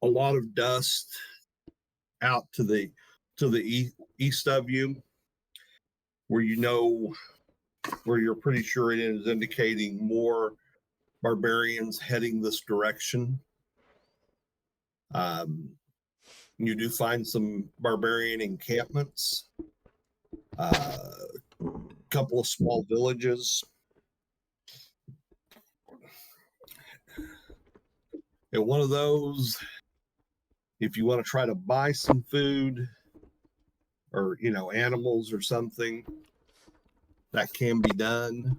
a lot of dust out to the east of you, where where you're pretty sure it is indicating more barbarians heading this direction. You do find some barbarian encampments, a couple of small villages. And one of those, if you want to try to buy some food or, animals or something, that can be done.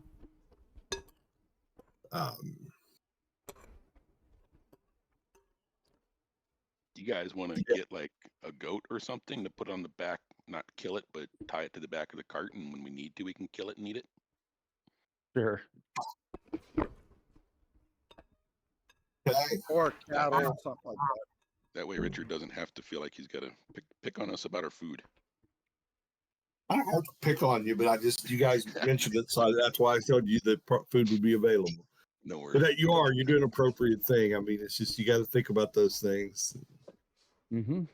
Do you guys want to get like a goat or something to put on the back, not kill it, but tie it to the back of the cart, and when we need to, we can kill it and eat it? Sure. Or cattle or something like that. That way Richard doesn't have to feel like he's got to pick on us about our food. I don't have to pick on you, but you guys mentioned it, so that's why I told you that food would be available. No worries. But that you're doing an appropriate thing. I mean, it's just, you got to think about those things. Mm-hmm.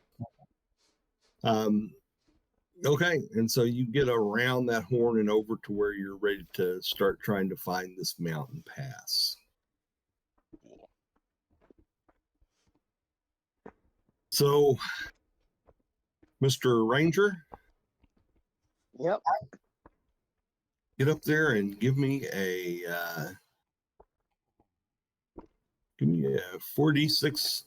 Okay. And so you get around that horn and over to where you're ready to start trying to find this mountain pass. Cool. So, Mr. Ranger? Yep. Get up there and give me a 4d6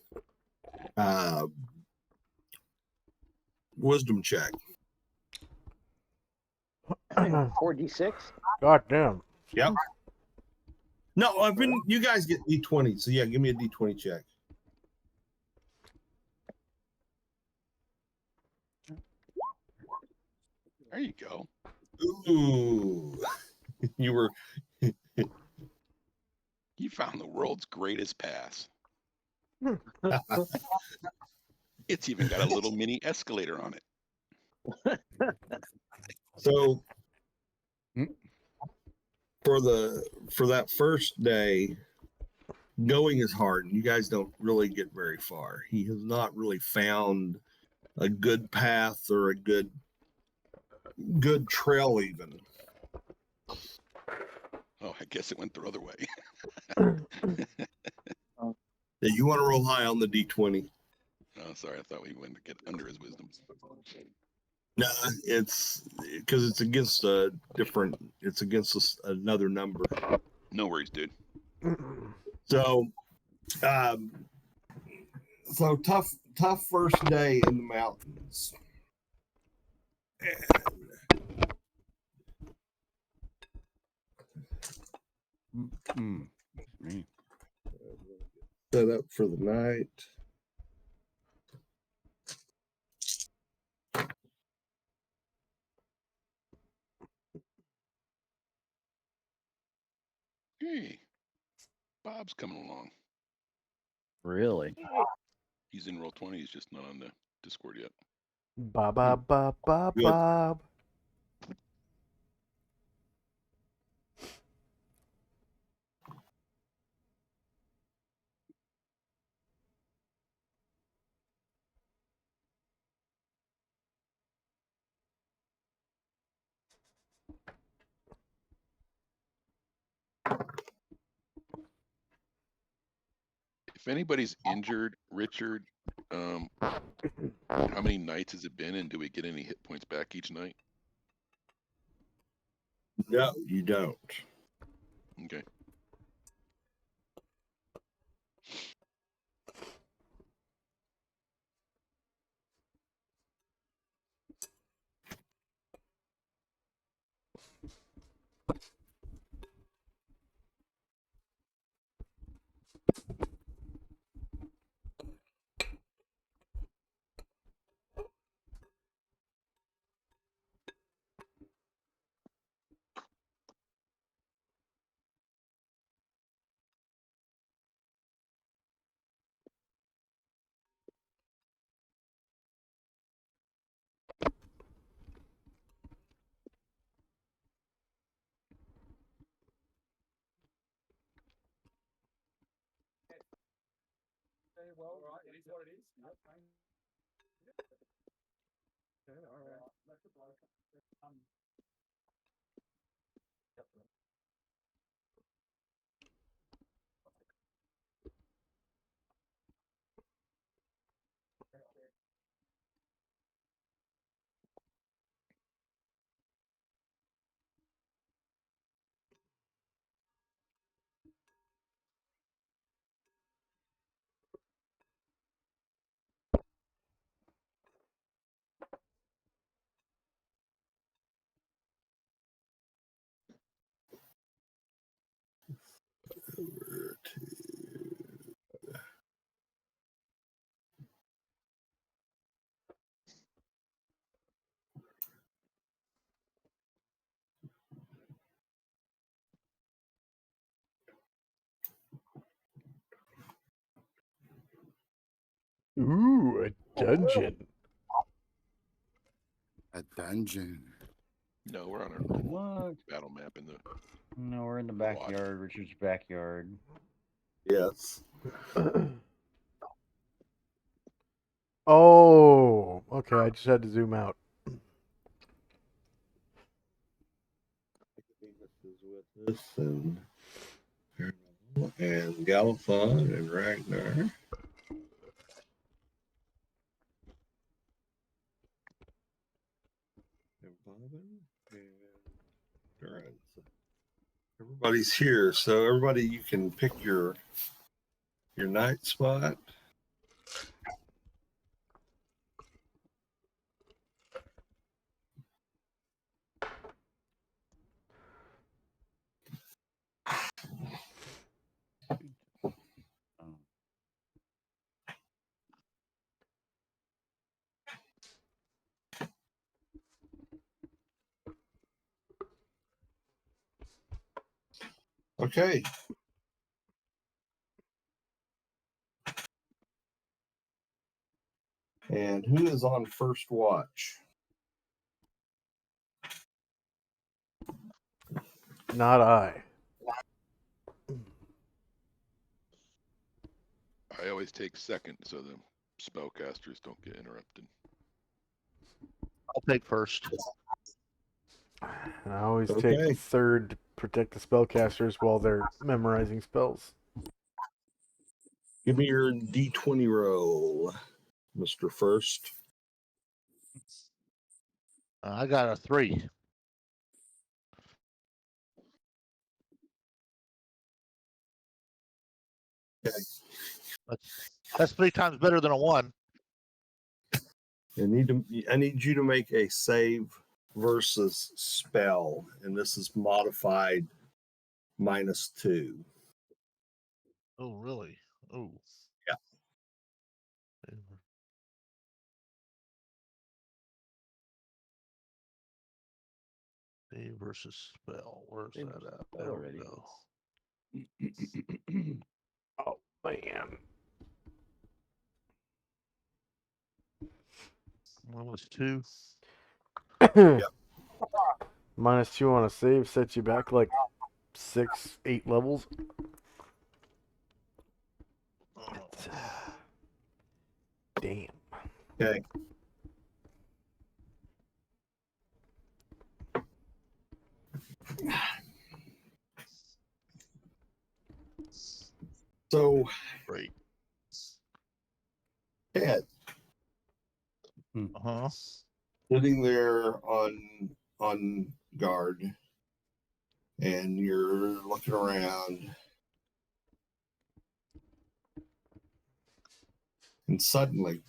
wisdom check. 4d6. God damn. Yep. No, you guys get d20. So yeah, give me a d20 check. There you go. Ooh. You found the world's greatest pass. It's even got a little mini escalator on it. So for that first day, going is hard, and you guys don't really get very far. He has not really found a good path or a good trail even. Oh, I guess it went the other way. Yeah, you want to roll high on the d20. Oh, sorry, I thought we went to get under his wisdom. No, it's because it's against another number. No worries, dude. So tough first day in the mountains. Set up for the night. Hey, Bob's coming along. Really? He's in Roll20. He's just not on the Discord yet. Bob. If anybody's injured, Richard, how many nights has it been, and do we get any hit points back each night? No, you don't. Okay. Ooh, a dungeon. A dungeon. No, we're on our normal What? battle map in the. No, we're in the Watch. backyard, Richard's backyard. Yes. Oh, okay. I just had to zoom out. With us and Galifon and Ragnar. And Bobbin and Duran. So everybody's here, so everybody, you can pick your night spot. Okay. And who is on first watch? Not I. I always take second so the spellcasters don't get interrupted. I'll take first. And I always Okay. take third to protect the spellcasters while they're memorizing spells. Give me your D20 roll, Mr. First. I got a 3. Okay. That's 3 times better than a 1. I need you to make a save versus spell, and this is modified -2. Oh, really? Oh. Yeah. Save versus spell. Where's Save that versus at? spell There already. we go. Oh, man. One was 2. -2 on a save sets you back like 6, 8 levels. Damn. Okay. So, Great. Ed, Uh-huh. sitting there on guard, and you're looking around, and suddenly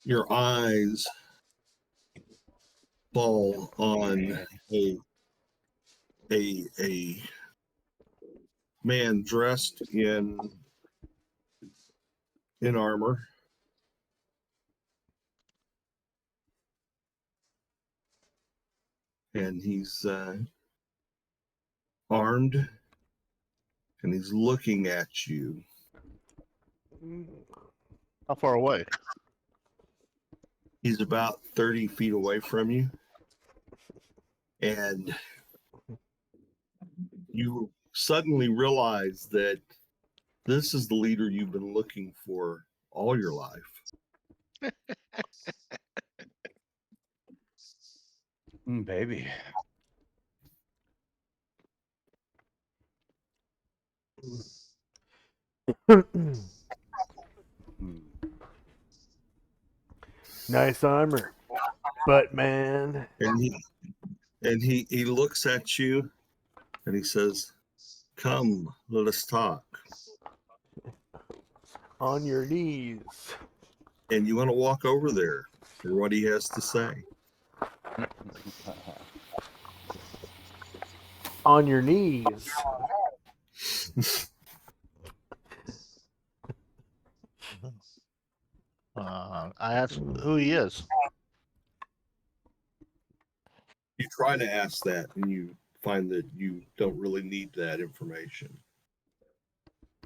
your eyes fall on a man dressed in armor. And he's armed, and he's looking at you. How far away? He's about 30 feet away from you. And you suddenly realize that This is the leader you've been looking for all your life. Baby. Hmm. Nice armor, but man, And he looks at you and he says, "Come, let us talk." on your knees. And you want to walk over there for what he has to say. On your knees. I asked who he is. You try to ask that and you find that you don't really need that information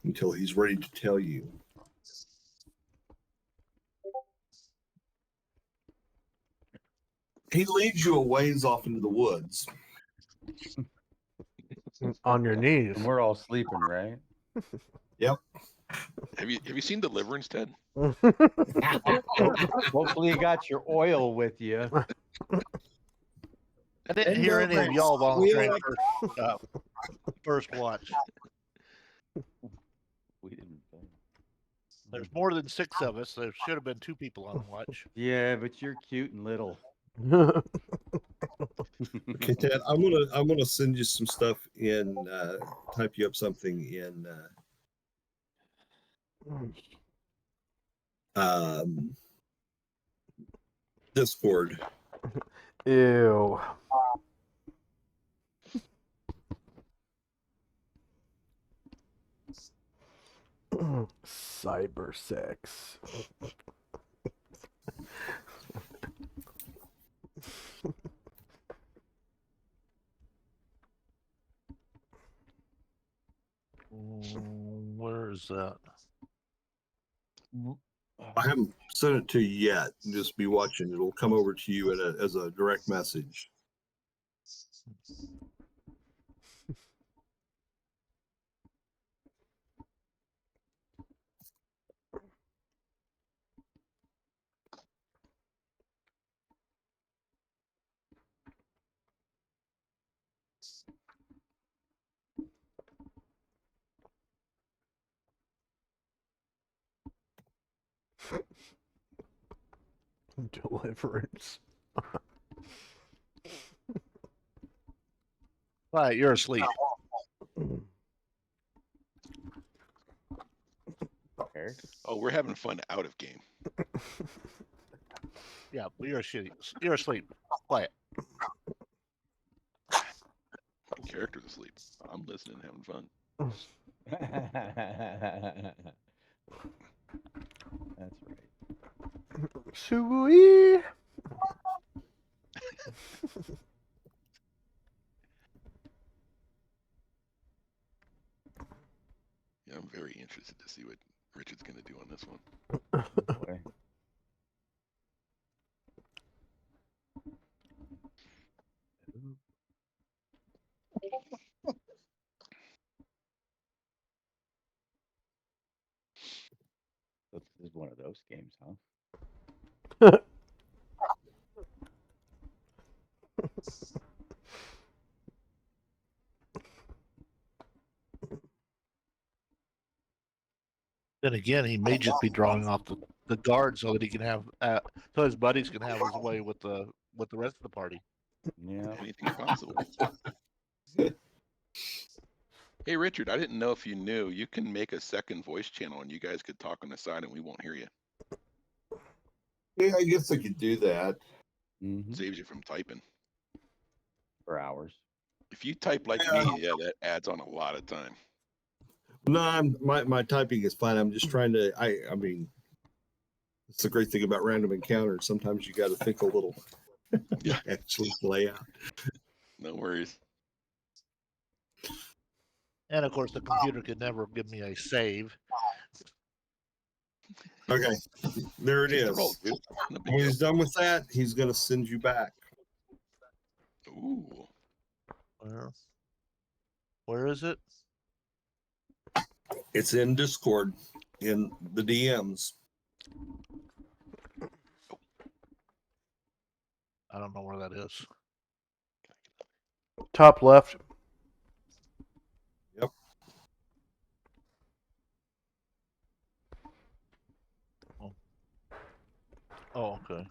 until he's ready to tell you. He leads you a ways off into the woods. On your knees. And we're all sleeping, right? Have you seen Deliverance, Ted? Hopefully you got your oil with you. I didn't hear any of y'all volunteering for first watch. We didn't. There's more than 6 of us. There should have been 2 people on watch. Yeah, but you're cute and little. Okay, Ted, I'm gonna send you some stuff in type you up something in Discord. Ew. Cyber sex. Where is that? I haven't sent it to you yet. Just be watching. It'll come over to you as a direct message. Deliverance. All right, you're asleep. Eric? Oh, we're having fun out of game. Yeah, but you're shitty. You're asleep. Quiet. My character's asleep. I'm listening, having fun. That's right. Shoo-wee. Yeah, I'm very interested to see what Richard's gonna do on this one. Boy. So this is one of those games, huh? Then again, he may just be drawing off the guard so that he can have so his buddies can have his way with the rest of the party. Yeah. Anything's possible. Hey, Richard, I didn't know if you knew you can make a second voice channel and you guys could talk on the side and we won't hear you. Yeah, I guess I could do that. Mm-hmm. Saves you from typing. For hours. If you type like Yeah. me, yeah, that adds on a lot of time. No, my typing is fine. I'm just trying to. I mean, it's the great thing about random encounters. Sometimes you got to think a little. Yeah. Actually, play out. No worries. And of course, the computer could never give me a save. Okay, there it Just is. roll, dude. No big When deal. he's done with that, he's gonna send you back. Where is it? It's in Discord in the DMs. I don't know where that is. Top left. Yep. Oh, okay.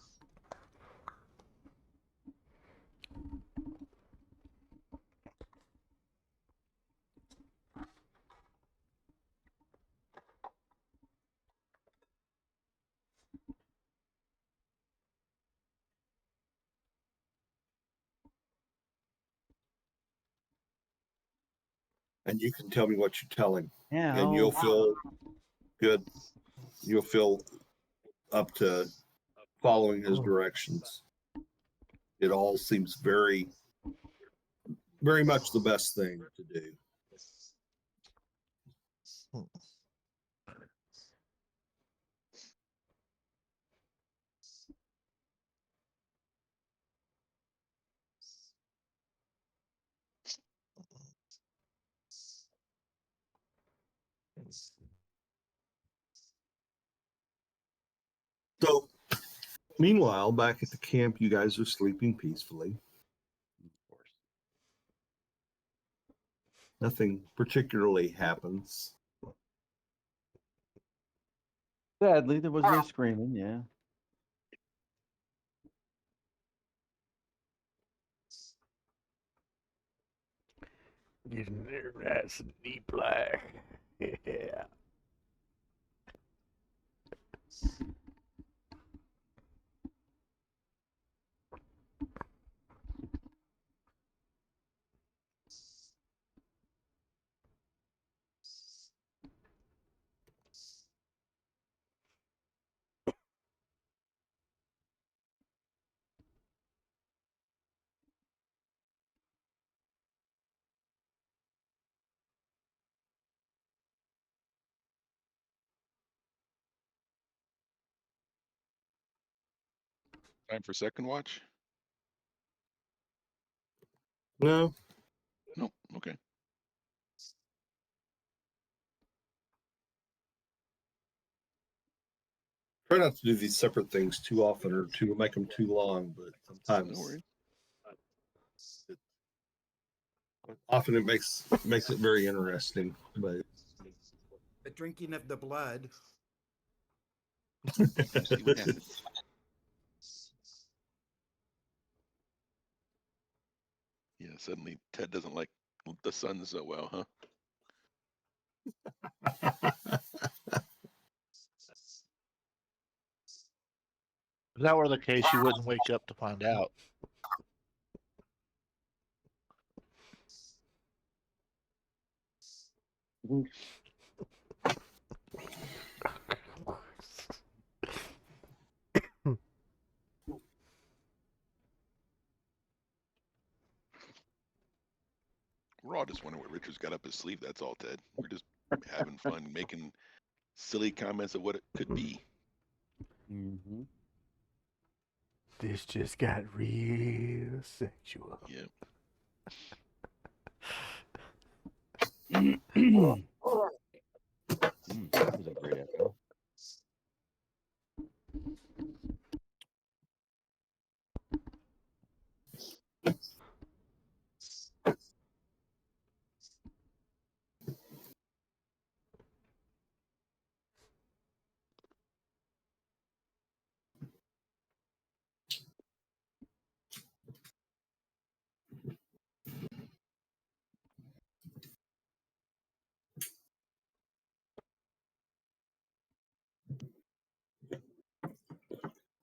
And you can tell me what you tell him, Yeah. and you'll feel good. You'll feel up to following his directions. It all seems very, very much the best thing to do. So, meanwhile, back at the camp, you guys are sleeping peacefully. Of course. Nothing particularly happens. Sadly, there was no screaming. Yeah. Getting there nice and deep black. Yeah. Time for second watch? No, No. Okay. try not to do these separate things too often or to make them too long, but No sometimes worries. often it makes it very interesting. But The drinking of the blood. See what happens. Yeah, suddenly Ted doesn't like the sun so well, huh? If that were the case, you wouldn't wake up to find out. We're all just wondering what Richard's got up his sleeve. That's all, Ted. We're just having fun, making silly comments of what it could be. Mm-hmm. This just got real sexual. Yeah. That was a great echo.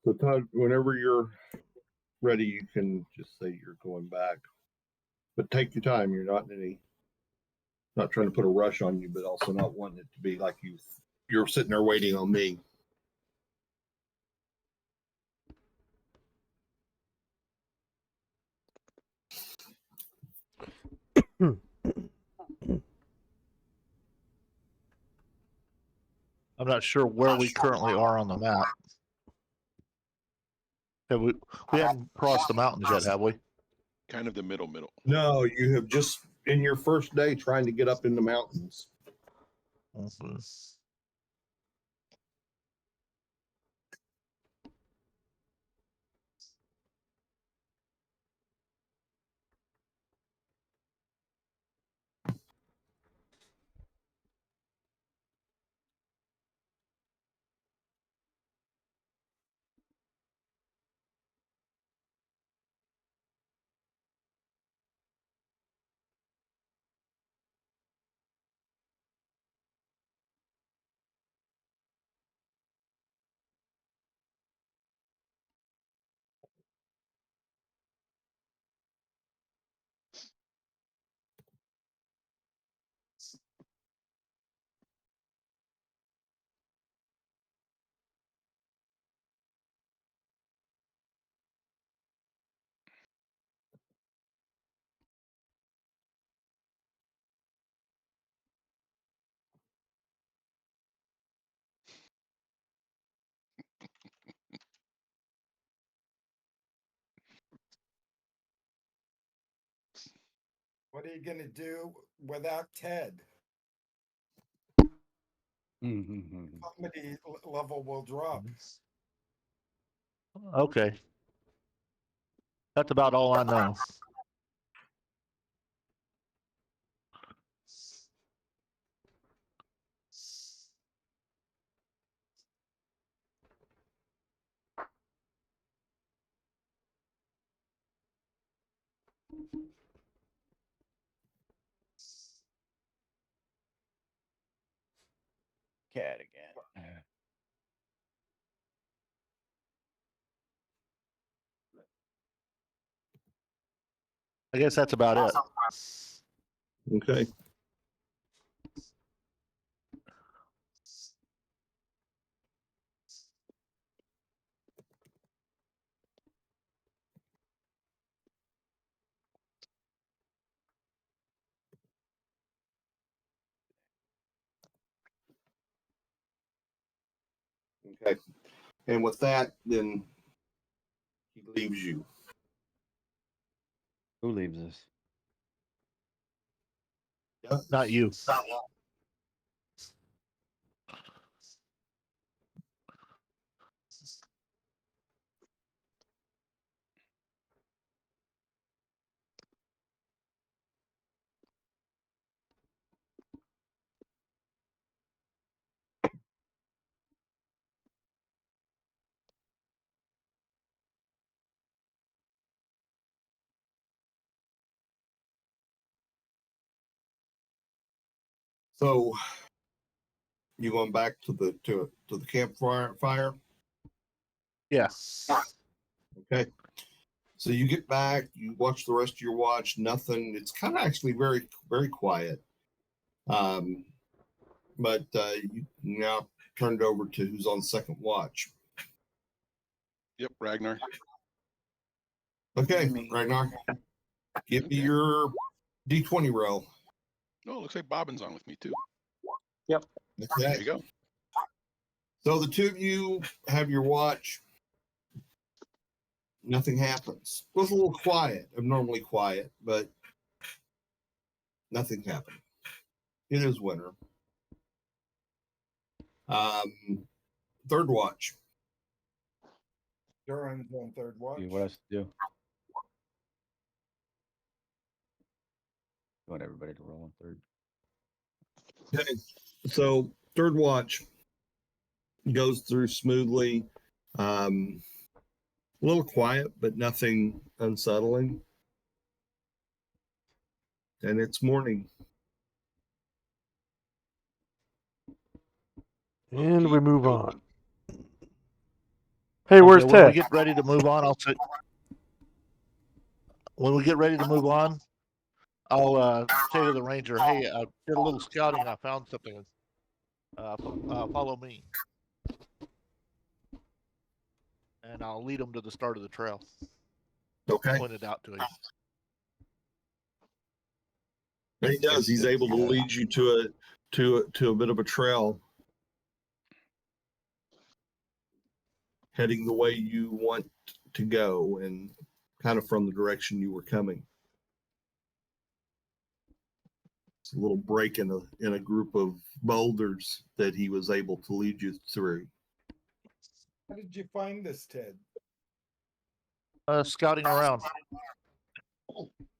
So Todd, whenever you're ready, you can just say you're going back. But take your time. You're not trying to put a rush on you, but also not wanting it to be like you're sitting there waiting on me. I'm not sure where we currently are on the map. Have we haven't crossed the mountains yet, have we? Kind of the middle. No, you have just in your first day trying to get up in the mountains. Mhm. What are you gonna do without Ted? Comedy level will drop. Okay. That's about all I know. Cat again. I guess that's about it. Okay. Okay. And with that, then he leaves you. Who leaves us? Not you. So you going back to the campfire fire? Yeah. Okay. So you get back, you watch the rest of your watch, nothing. It's kind of actually very, very quiet. But you now turned over to who's on second watch. Yep, Ragnar. Okay, Me. Ragnar, give me Okay. your D20 roll. Oh, looks like Bobbin's on with me too. Okay. There you go. So the two of you have your watch. Nothing happens. It was a little quiet, abnormally quiet, but nothing happened. It is winter. Third watch. Duran's on third watch. What else to do? I want everybody to roll on third. Okay. So third watch goes through smoothly. A little quiet, but nothing unsettling. And it's morning. And we Okey move doke. on. Hey, where's Okay, when we Ted? get ready to move on, I'll say. When we get ready to move on, I'll say to the ranger, "Hey, I did a little scouting. I found something. Follow me." And I'll lead him to the start of the trail. Okay. Point it out to him. And he does. He's able to lead you to a bit of a trail heading the way you want to go and kind of from the direction you were coming. It's a little break in a group of boulders that he was able to lead you through. How did you find this, Ted? Scouting around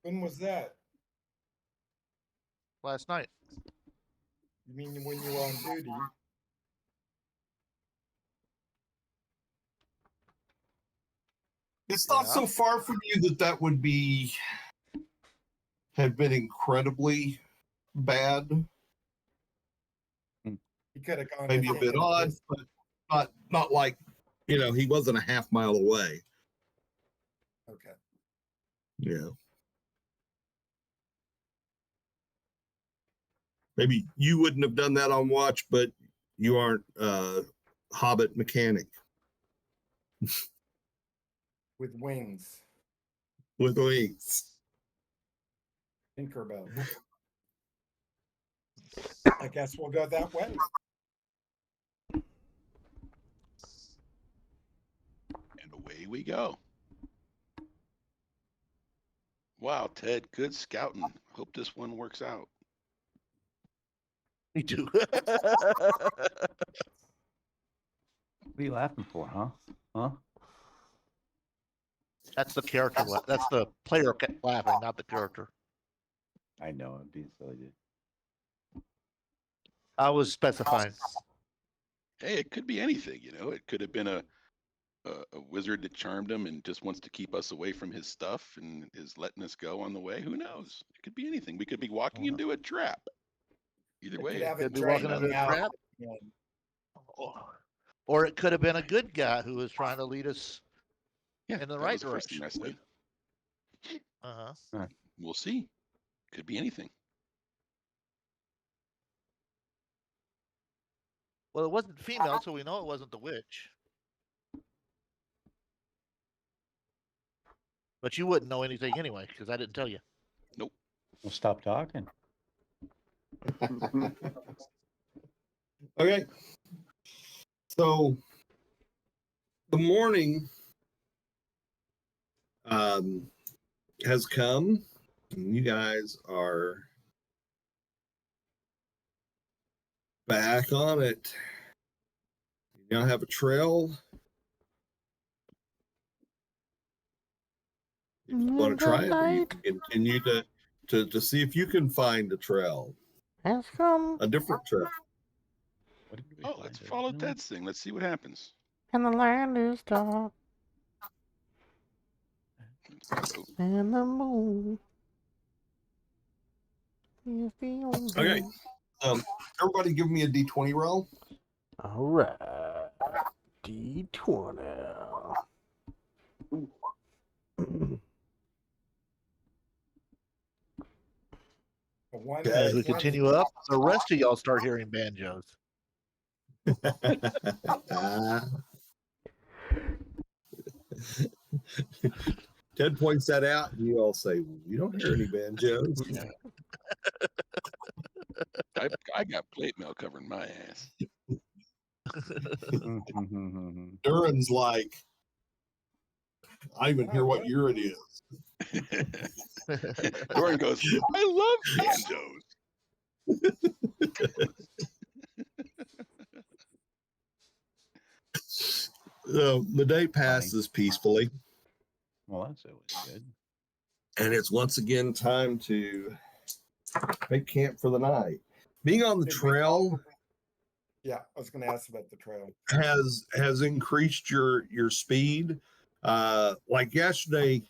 When was that? last night. You mean when you were on duty? It's not Yeah. so far from you that would have been incredibly bad. You could have gone. Maybe to a bit St. odd, Louis. but not like, he wasn't a half mile away. Okay. Yeah. Maybe you wouldn't have done that on watch, but you aren't a Hobbit mechanic With wings. with wings. Tinkerbell. I guess we'll go that way. And away we go. Wow, Ted, good scouting. Hope this one works out. Me too. What are you laughing for, huh? Huh? That's the character. That's the player laughing, not the character. I know, I'm being silly, dude. I was specifying. Hey, it could be anything, It could have been a wizard that charmed him and just wants to keep us away from his stuff and is letting us go on the way. Who knows? It could be anything. We could be walking into a trap. Either They way, could have Could it be walking drained into a out. trap. Or it could have been a good guy who was trying to lead us yeah, in the that right was the first thing direction. I said. Uh-huh. We'll see. Could be anything. Well, it wasn't female, so we know it wasn't the witch. But you wouldn't know anything anyway, because I didn't tell you. Well, stop talking. Okay. So the morning has come, and you guys are back on it. You now have a trail. If you want to try it, or you can continue to see if you can find a trail, Has come, a different trail. What did we Oh, find let's there? follow No. Ted's thing. Let's see what happens. and the land is dark, Oh, and the moon is the only. Okay. Everybody give me a D20 roll. All right. D20. A one Okay. As and we 20. continue up, the rest of y'all start hearing banjos. Ted points that out, and you all say, "You don't hear any banjos." I got plate mail covering my ass. Duran's like, "I even hear what year it is." Doran goes, I love banjos. So the day passes peacefully, Well, that's always good. and it's once again time to make camp for the night. Being on the Did we trail follow- Yeah, I was going to ask about the trail. has increased your speed. Like yesterday,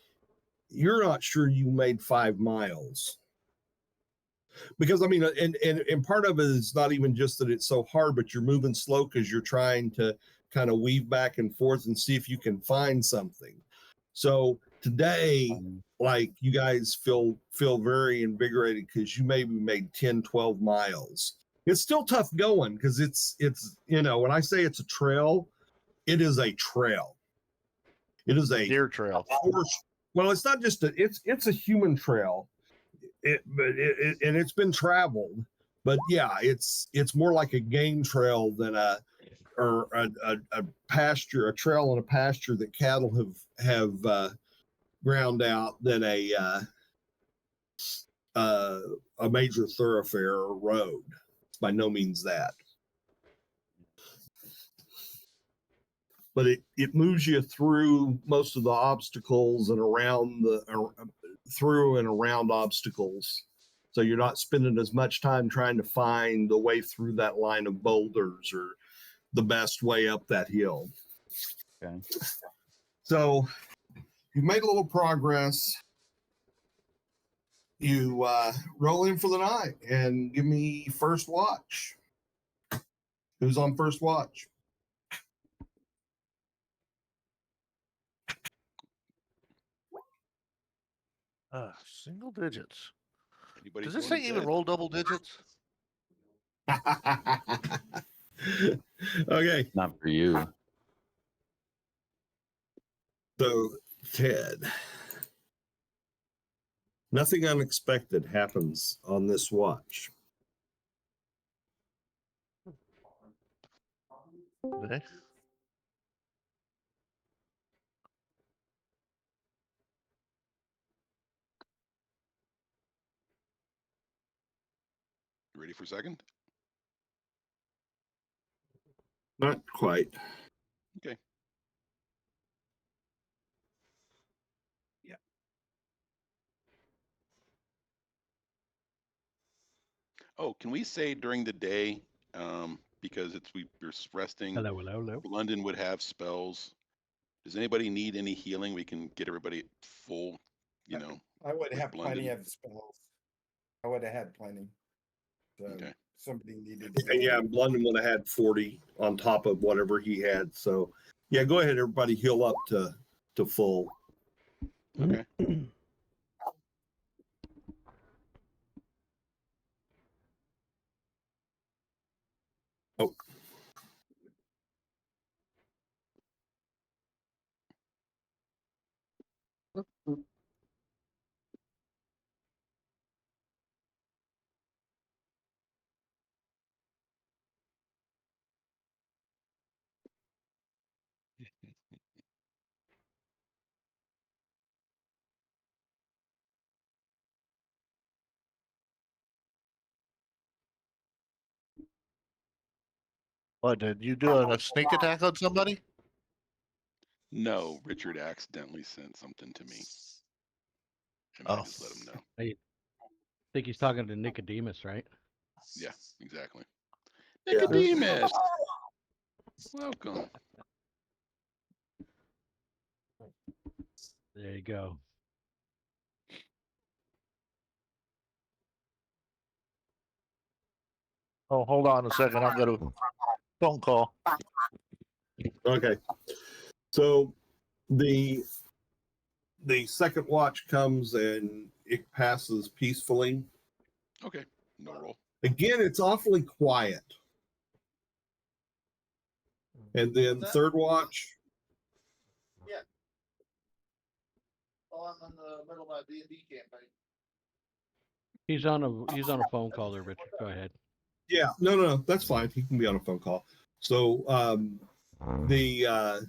you're not sure you made 5 miles. Because I mean, and part of it is not even just that it's so hard, but you're moving slow because you're trying to kind of weave back and forth and see if you can find something. So today, like, you guys feel very invigorated because you maybe made 10, 12 miles. It's still tough going because it's when I say it's a trail, it is a trail. It is a Deer trail. horse. Well, it's not just it's a human trail. And it's been traveled, but yeah, it's more like a game trail than a pasture, a trail on a pasture that cattle have ground out than a a major thoroughfare or road. It's by no means that. But it moves you through most of the obstacles and through and around obstacles. So you're not spending as much time trying to find the way through that line of boulders or the best way up that hill. Okay. So you've made a little progress. You roll in for the night and give me first watch. Who's on first watch? Single digits. Anybody Does this going thing to even bed? roll double digits? Okay, Not for you. so Ted, nothing unexpected happens on this watch. Okay. You ready for second? Not quite. Okay. Yeah. Oh, can we say during the day, because we're resting, Hello, hello, hello. London would have spells. Does anybody need any healing? We can get everybody full, you know. I would with have plenty London. of spells. I would have had plenty. So Okay. somebody needed. And yeah, London would have had 40 on top of whatever he had. So yeah, go ahead, everybody heal up to full. Okay. Oh. What, did you do a sneak attack on somebody? No, Richard accidentally sent something to me. And I Oh. just let him know. I think he's talking to Nicodemus, right? Yeah, exactly. Yeah. Nicodemus, welcome. There you go. Oh, hold on a second. I'll get a phone call. Okay. So the second watch comes and it passes peacefully. Okay, no roll. Again, it's awfully quiet. And then What's that? third watch, Oh, I'm in the middle of my D&D campaign. He's on a phone call there, Richard. Go ahead. yeah, no, that's fine. He can be on a phone call. So the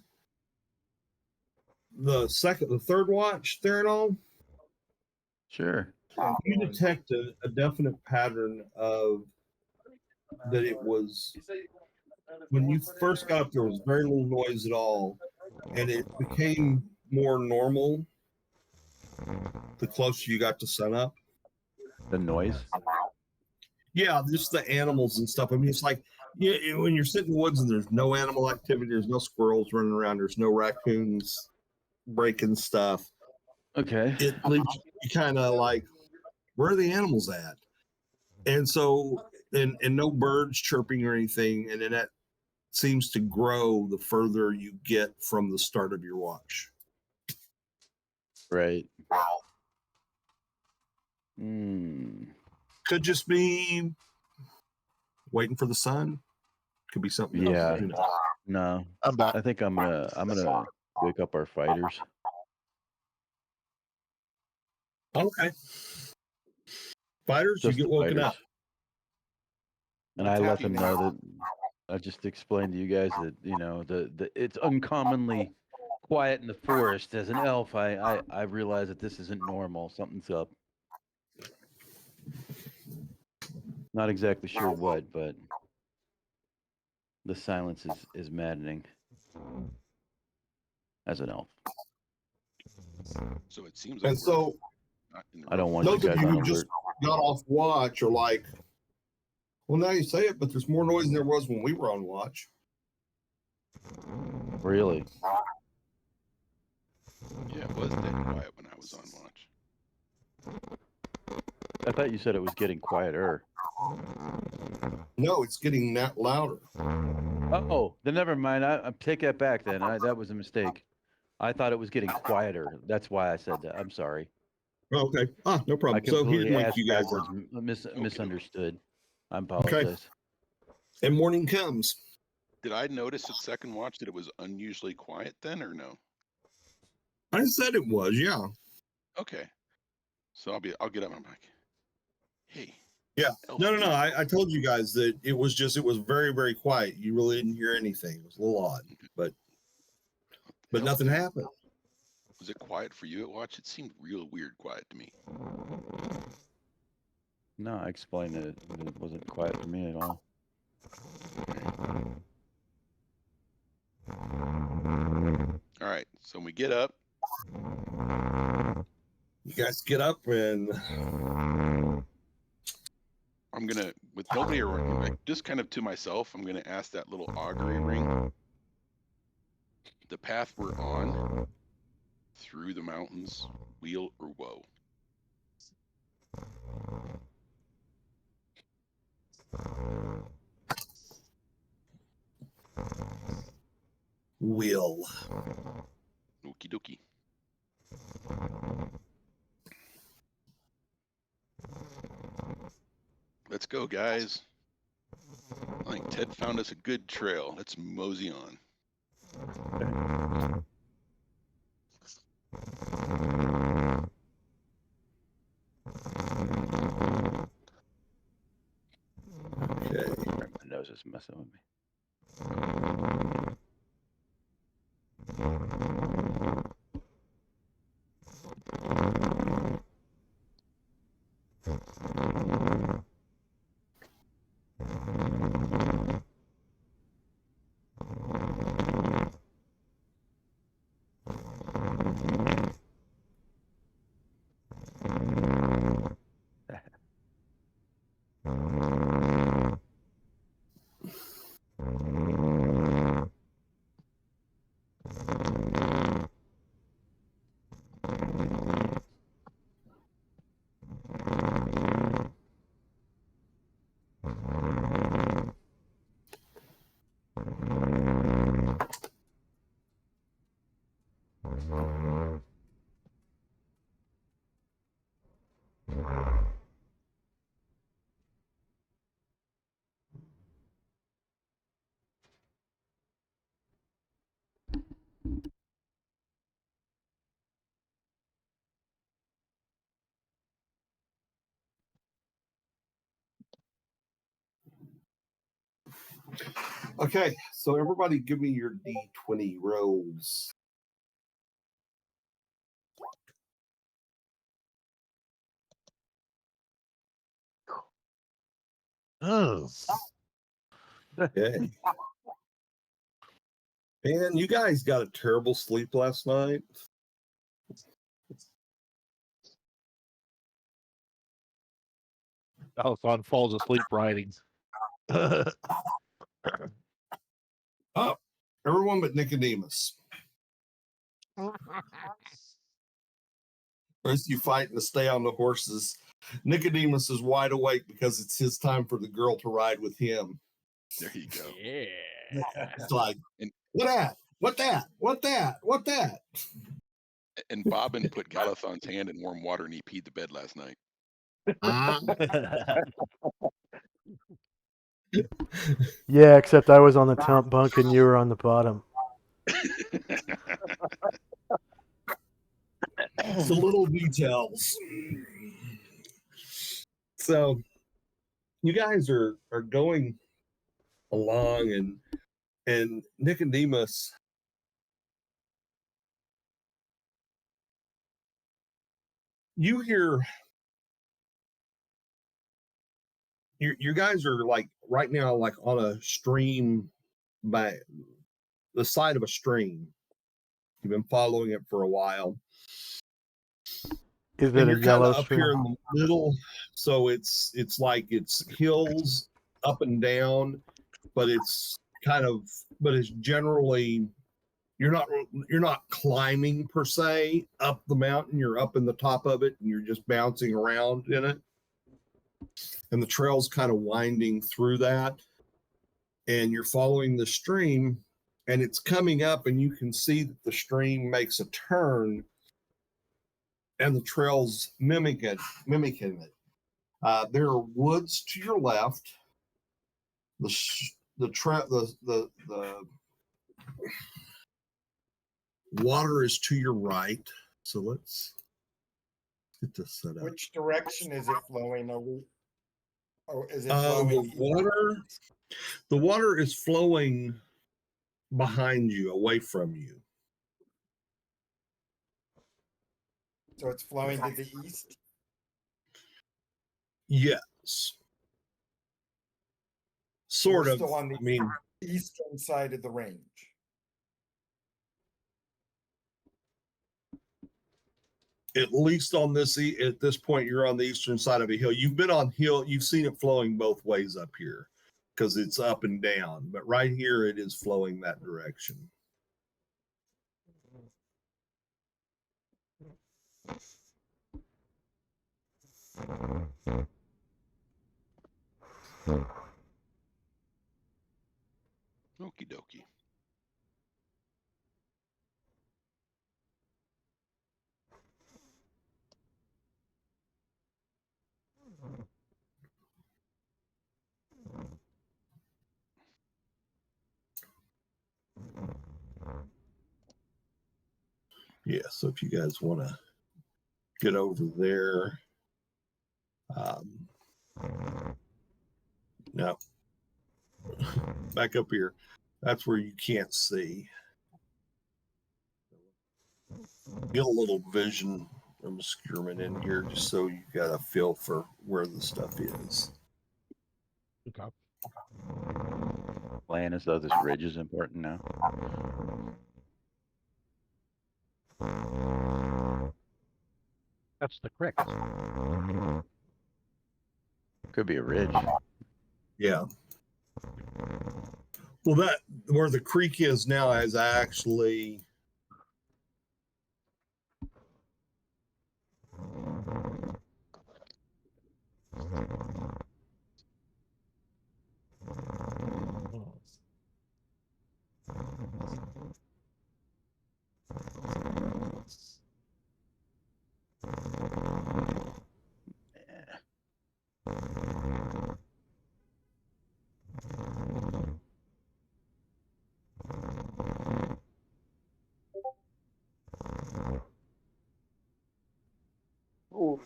third watch, Theranol, Sure. you detect a definite pattern of that it was when you first got up there was very little noise at all, and it became more normal the closer you got to sunup. The noise. Yeah, just the animals and stuff. I mean, it's like when you're sitting in the woods and there's no animal activity, there's no squirrels running around, there's no raccoons breaking stuff. Okay. It leaves you kind of like, where are the animals at? And so, and no birds chirping or anything, and then that seems to grow the further you get from the start of your watch. Right. Hmm. Could just be waiting for the sun. Could be something else. Yeah. Who knows? No. I'm back. I think I'm gonna wake up our fighters. Okay. Fighters, Just you the get woken fighters. up. And I let them know that I just explained to you guys that, you know, the it's uncommonly quiet in the forest. As an elf, I realize that this isn't normal. Something's up. Not exactly sure what, but the silence is maddening as an elf. So it seems like And so not in the I don't room. want you those of guys you on who just alert. got off watch are like, well, now you say it, but there's more noise than there was when we were on watch. Really? Yeah, it was dead quiet when I was on watch. I thought you said it was getting quieter. No, it's getting that louder. Oh, then never mind. I take that back then. That was a mistake. I thought it was getting quieter. That's why I said that. I'm sorry. Okay. No I problem. So he completely didn't wake asked you guys backwards, up. misunderstood. I apologize. And morning comes. Did I notice at second watch that it was unusually quiet then, or no? I said it was, yeah. Okay. So I'll get up and I'm like, hey. Yeah. Elf No. dude. I told you guys that it was very, very quiet. You really didn't hear anything. It was a little odd, but Elf nothing dude. happened. Was it quiet for you at watch? It seemed real weird quiet to me. No, I explained that it wasn't quiet for me at all. All right. So when we get up, You guys get up and I'm gonna, with nobody around, like just kind of to myself, I'm gonna ask that little augury ring. The path we're on through the mountains, weal or woe? will. Okie dokie. Let's go, guys. I think Ted found us a good trail. Let's mosey on. Okay. Sorry, my nose is messing with me. Okay. So everybody give me your D20 rolls. Oh. Okay. Man, you guys got a terrible sleep last night. Alphon falls asleep writing. Oh, everyone but Nicodemus. As you fighting to stay on the horses, Nicodemus is wide awake because it's his time for the girl to ride with him. There you go. It's like, And- what that? What that? What that? What that? And Bobbin put Galathon's hand in warm water and he peed the bed last night. Yeah, except I was on the top bunk and you were on the bottom. It's the little details. So you guys are going along and Nicodemus, you hear you guys are like right now, like on a stream by the side of a stream. You've been following it for a while. Is And it a you're kind yellow of up here stream? in the middle, so it's like it's hills up and down, but it's generally you're not climbing per se up the mountain. You're up in the top of it, and you're just bouncing around in it. And the trail's kind of winding through that, and you're following the stream, and it's coming up, and you can see that the stream makes a turn, and the trail's mimicking it. There are woods to your left. The water is to your right. So let's get this set up. Which direction is it flowing? Or is it The flowing? water is flowing behind you, away from you. So it's flowing to the east? Yes. Sort We're of. still on the I mean, eastern side of the range. at least on this at this point, you're on the eastern side of a hill. You've been on hill. You've seen it flowing both ways up here because it's up and down. But right here, it is flowing that direction. Okie dokie. Yeah, so if you guys want to get over there, no, back up here. That's where you can't see. Get a little vision obscurement in here just so you got a feel for where the stuff is. Okay. Playing as though this ridge is important now. That's the crick. Could be a ridge. Yeah. Well, that where the creek is now is actually Oof.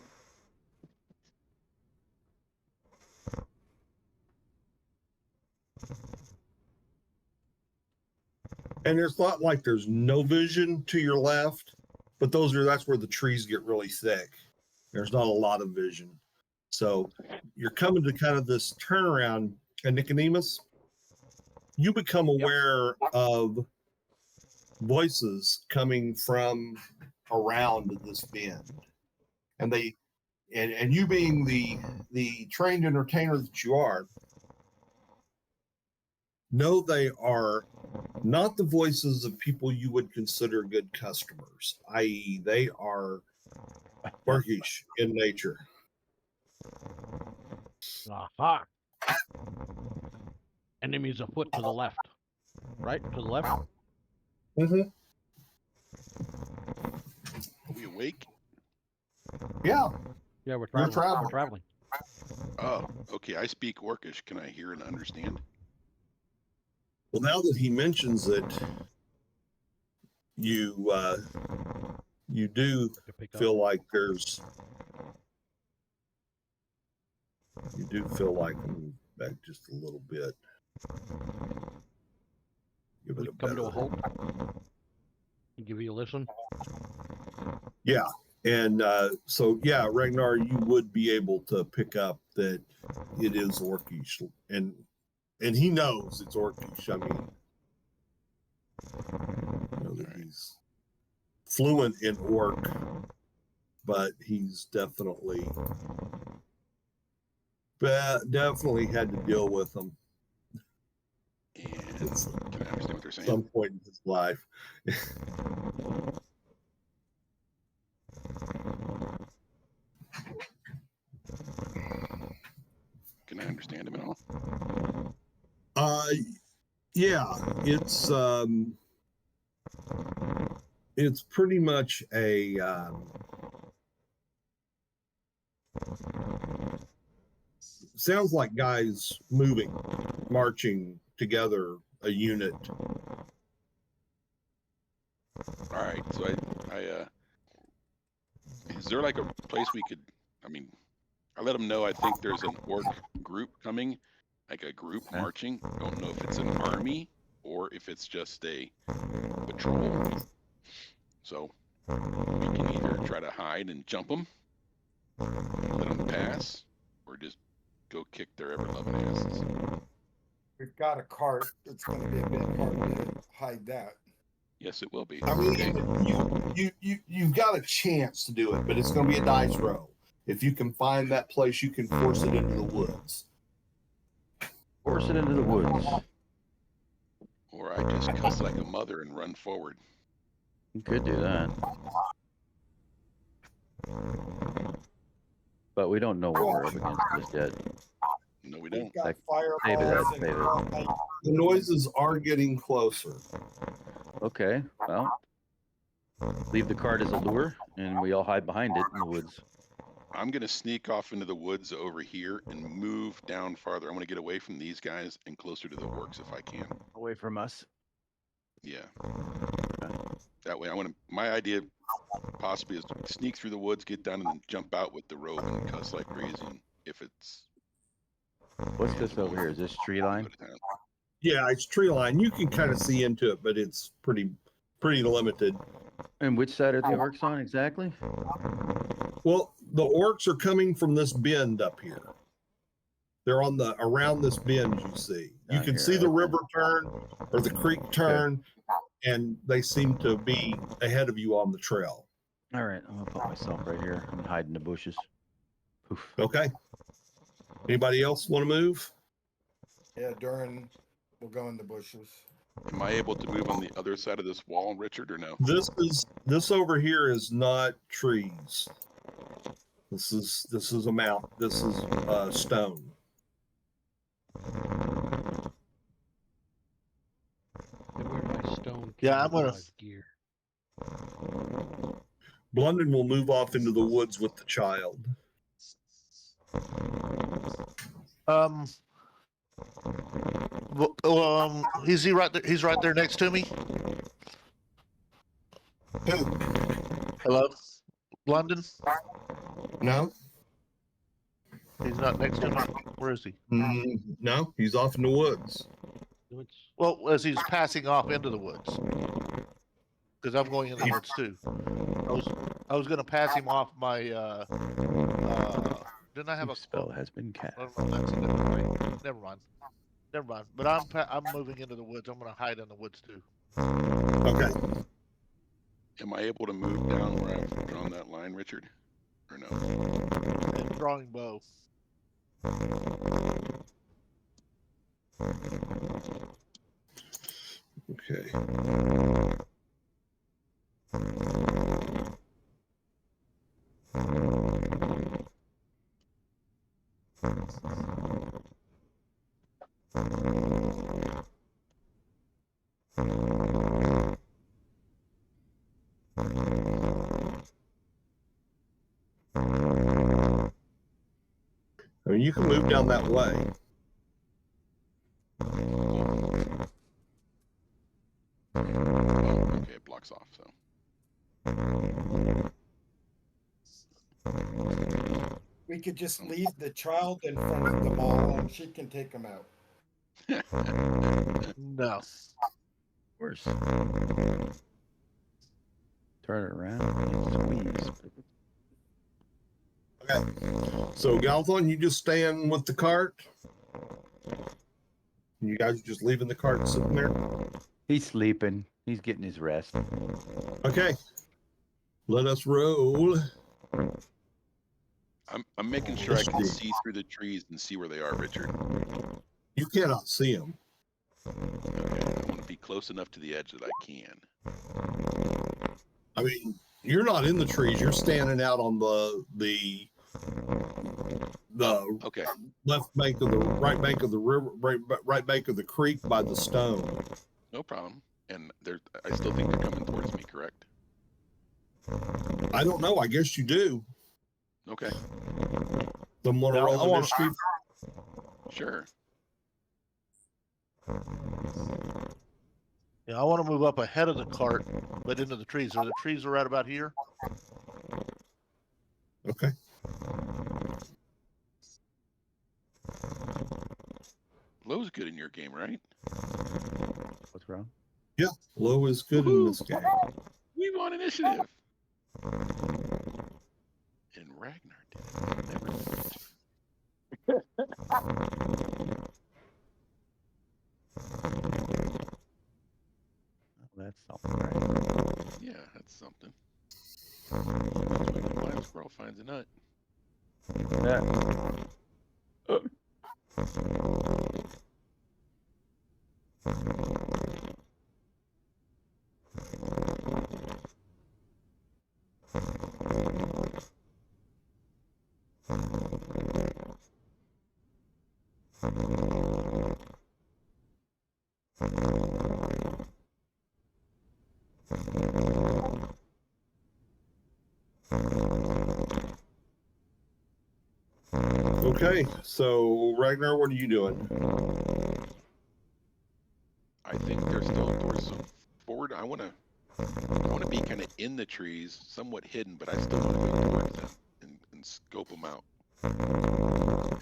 and there's not like there's no vision to your left, but that's where the trees get really thick. There's not a lot of vision. So you're coming to kind of this turnaround, and Nicodemus, you become aware of voices coming from around this bend. And and you being the trained entertainer that you are, know they are not the voices of people you would consider good customers, i.e., they are Burkish in nature. Aha. Enemies afoot to the left. Right? To the left? Mm-hmm. Are we awake? Yeah. Yeah, we're You're traveling. We're traveling. Oh, okay. I speak Orcish. Can I hear and understand? Well, now that he mentions it, you do To pick up. feel like back just a little bit. Give We it a come to a better. halt and give you a listen. Yeah, And so, yeah, Ragnar, you would be able to pick up that it is Orcish, and he knows it's Orcish. I mean, you know that he's fluent in Orc, but he's definitely had to deal with them And at can I understand what they're saying? some point in his life. Can I understand him at all? Yeah, it's pretty much a sounds like guys moving, marching together, a unit. All right, so I is there like a place we could? I mean, I let them know I think there's an orc group coming, like a group Okay. marching. Don't know if it's an army or if it's just a patrol. So we can either try to hide and jump them, let them pass, or just go kick their ever-loving asses. We've got a cart. It's going to be a bit hard to hide that. Yes, it will be. I Okay. mean, you've got a chance to do it, but it's going to be a dice roll. If you can find that place, you can force it into the woods. Force it into the woods. Or I just cuss like a mother and run forward. You could do that. But we don't know what we're up against just yet. No, we We've don't. got Like, fireballs save it, and save it. graphite. The noises are getting closer. Okay, well, leave the cart as a lure, and we all hide behind it in the woods. I'm going to sneak off into the woods over here and move down farther. I want to get away from these guys and closer to the orcs if I can. Away from us. Yeah. That way, my idea possibly is to sneak through the woods, get down, and then jump out with the robe and cuss like crazy. And if it's What's this over here? Is this tree line? go to town. Yeah, it's tree line. You can kind of see into it, but it's pretty limited. And which side are the orcs on exactly? Well, the orcs are coming from this bend up here. They're on around this bend you see. You Down can here, see the okay. river turn or the creek turn, and they seem to be ahead of you on the trail. All right, I'm gonna put myself right here and hide in the bushes. Poof. Okay. Anybody else want to move? Yeah, Durin will go in the bushes. Am I able to move on the other side of this wall, Richard, or no? This over here is not trees. This is a mount. This is stone. They wear my stone. Yeah, I'm gonna- camouflage gear. Blunden will move off into the woods with the child. Is he right there? He's right there next to me. Hello, London. No? He's not next to me. Where is he? No, he's off in the woods. It's, Well, as he's passing off into the woods, because I'm going in the woods too. I was gonna pass him off my. Didn't I have a Spell has been cast. Never mind. Never mind. But I'm moving into the woods. I'm gonna hide in the woods too. Okay. Am I able to move down where I've drawn that line, Richard, or no? And drawing bow. Okay. I mean, you can move down that way. Oh, okay, it blocks off, so. We could just leave the child in front of the mall and she can take him out. No. Worse. Turn it around and squeeze. So Galthon, you just stand with the cart. You guys are just leaving the cart sitting there. He's sleeping. He's getting his rest. Okay. Let us roll. I'm making sure I can Let's see through the trees and see where they are, Richard. You cannot see them. Okay, I want to be close enough to the edge that I can. I mean, you're not in the trees. You're standing out on the Okay, left bank of the right bank of the river, right bank of the creek by the stone. no problem. And I still think they're coming towards me, correct? I don't know. I guess you do. Okay, Someone Yeah, I roll wanna- initiative. sure. Yeah, I want to move up ahead of the cart, but into the trees. Are the trees right about here? Okay. Low's good in your game, right? What's wrong? Low is good in this game. We want initiative. And Ragnar did it. Never did. That's something, right? Yeah, that's something. Blind squirrel finds a nut. Yeah. Okay. So Ragnar, what are you doing? I think they're still doors so forward. I want to be kind of in the trees, somewhat hidden, but I still want to go towards them and scope them out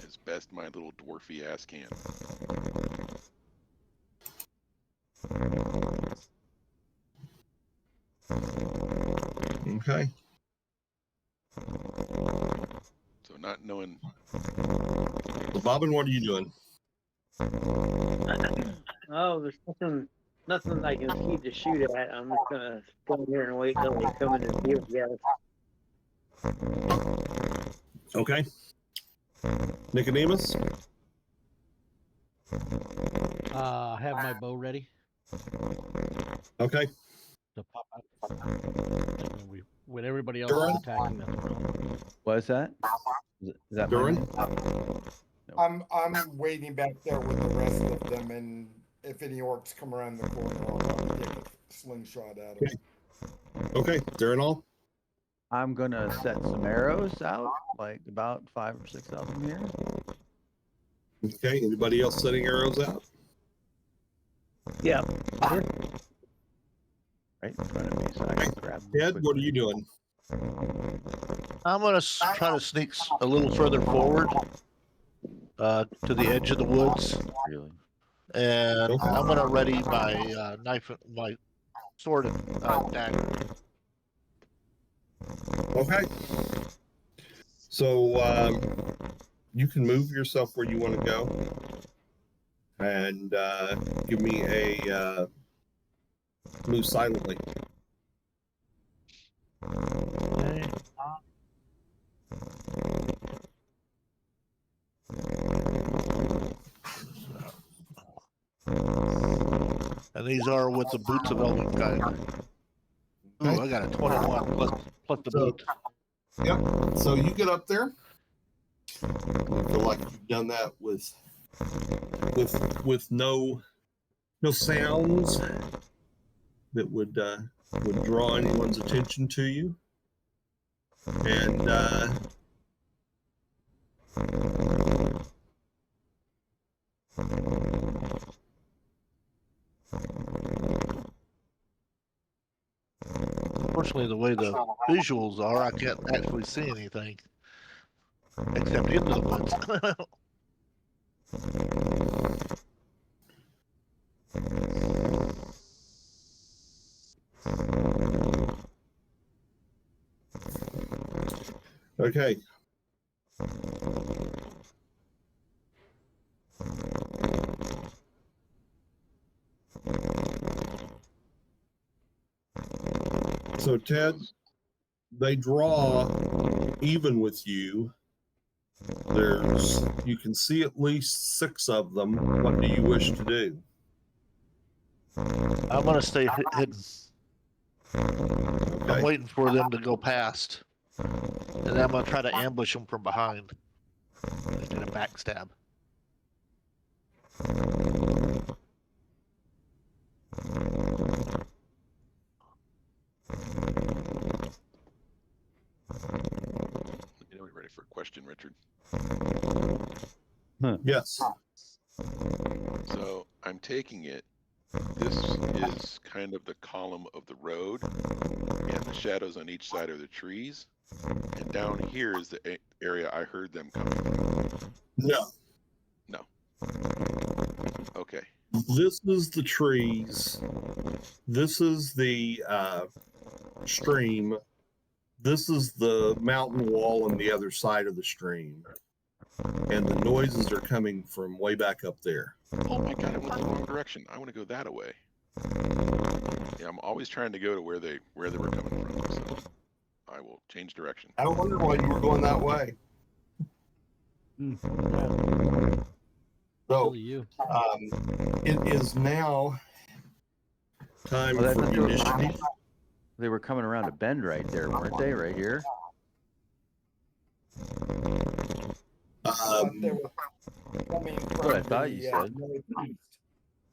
as best my little dwarfy ass can. Okay. So not knowing. So Bobbin, what are you doing? Oh, there's nothing I can see to shoot at. I'm just gonna stand here and wait till they come in and deal together. Okay. Nicodemus? Have my bow ready Okay. to pop out. And when everybody else Durin? is attacking, that's when I'll- What is that? Is that my Durin? name? I'm waiting back there with the rest of them, and if any orcs come around the corner, I'll probably take a slingshot at them. Okay. Darenal? I'm gonna set some arrows out, like about 5 or 6 of them here. Okay. Anybody else setting arrows out? Yeah. Right in front of me, so I can grab them. Ed, what are quickly. you doing? I'm gonna try to sneak a little further forward, to the edge of the woods, Really? and Okay. I'm gonna ready my knife, my sword, and dagger. Okay. So you can move yourself where you want to go, and give me a move silently. Okay. And these are with the boots of Elvenkind. Ooh, Okay. I got a 21 plus the So- boot. Yep. So you get up there. I feel like you've done that with no sounds that would draw anyone's attention to you. And Unfortunately, the way the visuals are, I can't actually see anything except into the woods. okay. So Ted, they draw even with you. You can see at least 6 of them. What do you wish to do? I'm gonna stay hidden. I'm Okay. waiting for them to go past, and then I'm gonna try to ambush them from behind instead of backstab. You know, we're ready for a question, Richard. Yes. So I'm taking it. This is kind of the column of the road, and the shadows on each side are the trees. And down here is the area I heard them coming from. No. No. Okay. This is the trees. This is the stream. This is the mountain wall on the other side of the stream. And the noises are coming from way back up there. Oh my God, I went the wrong direction. I want to go that way. Yeah, I'm always trying to go to where they were coming from. So I will change direction. I wondered why you were going that way. So Silly you. it is now time Well, for that's what initiative. They were coming around a bend right there, weren't they? Right here. They were coming That's what I from thought you the, said. northeast.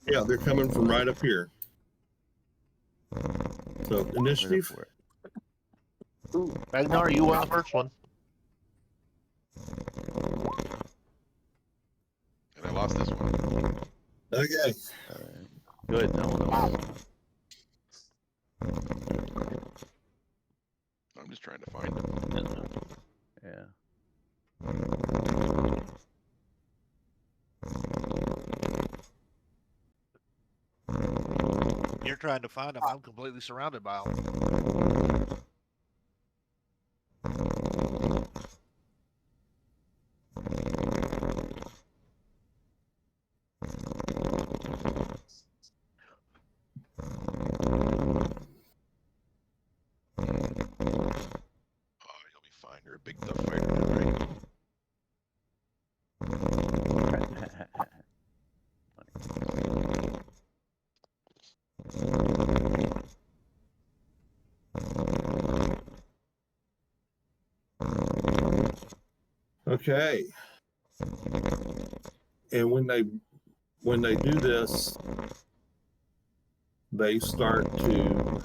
Yeah, they're coming from right up here. So Right up initiative. for it. Ragnar, you were the first one. And I lost this one. Okay. All right. Good. No. I'm just trying to find them. Yeah. You're trying to find them. I'm completely surrounded by them. Oh, you'll be fine. You're a big tough fighter, right? Okay. And when they do this, they start to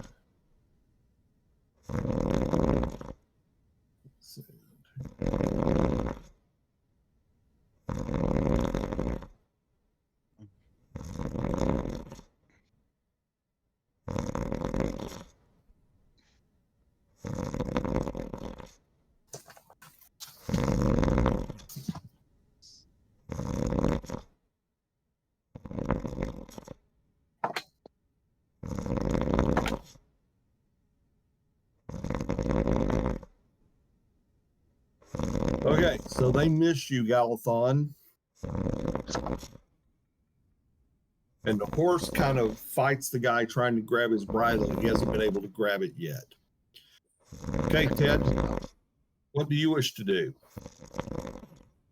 Okay, so they miss you, Galathon. And the horse kind of fights the guy trying to grab his bridle, and he hasn't been able to grab it yet. Okay, Ted, what do you wish to do?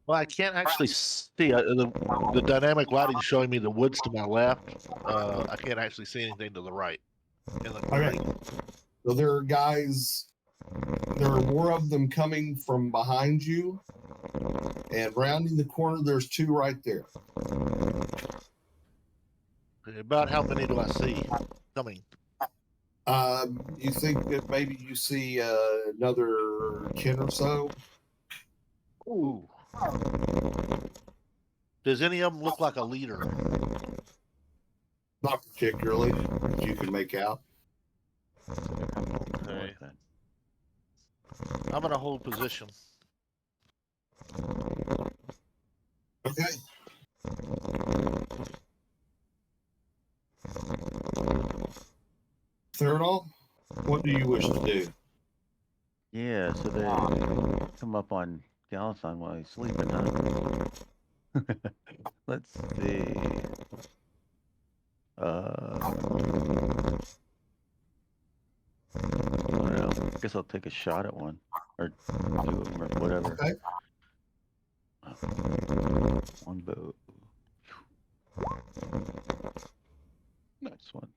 Well, I can't actually see the dynamic lighting showing me the woods to my left. I can't actually see anything to the right. In the Okay. So there are more of them coming from behind you, and rounding the corner, there's 2 right there. About how many do I see coming? You think that maybe you see another 10 or so? Ooh. Does any of them look like a leader? Not particularly, that you can make out. Okay. I'm gonna hold position. Okay. Thurdle, what do you wish to do? Yeah, so they come up on Galathon while he's sleeping, huh? Let's see. guess I'll take a shot at one or two of them or whatever. Okay. One bow. Nice one.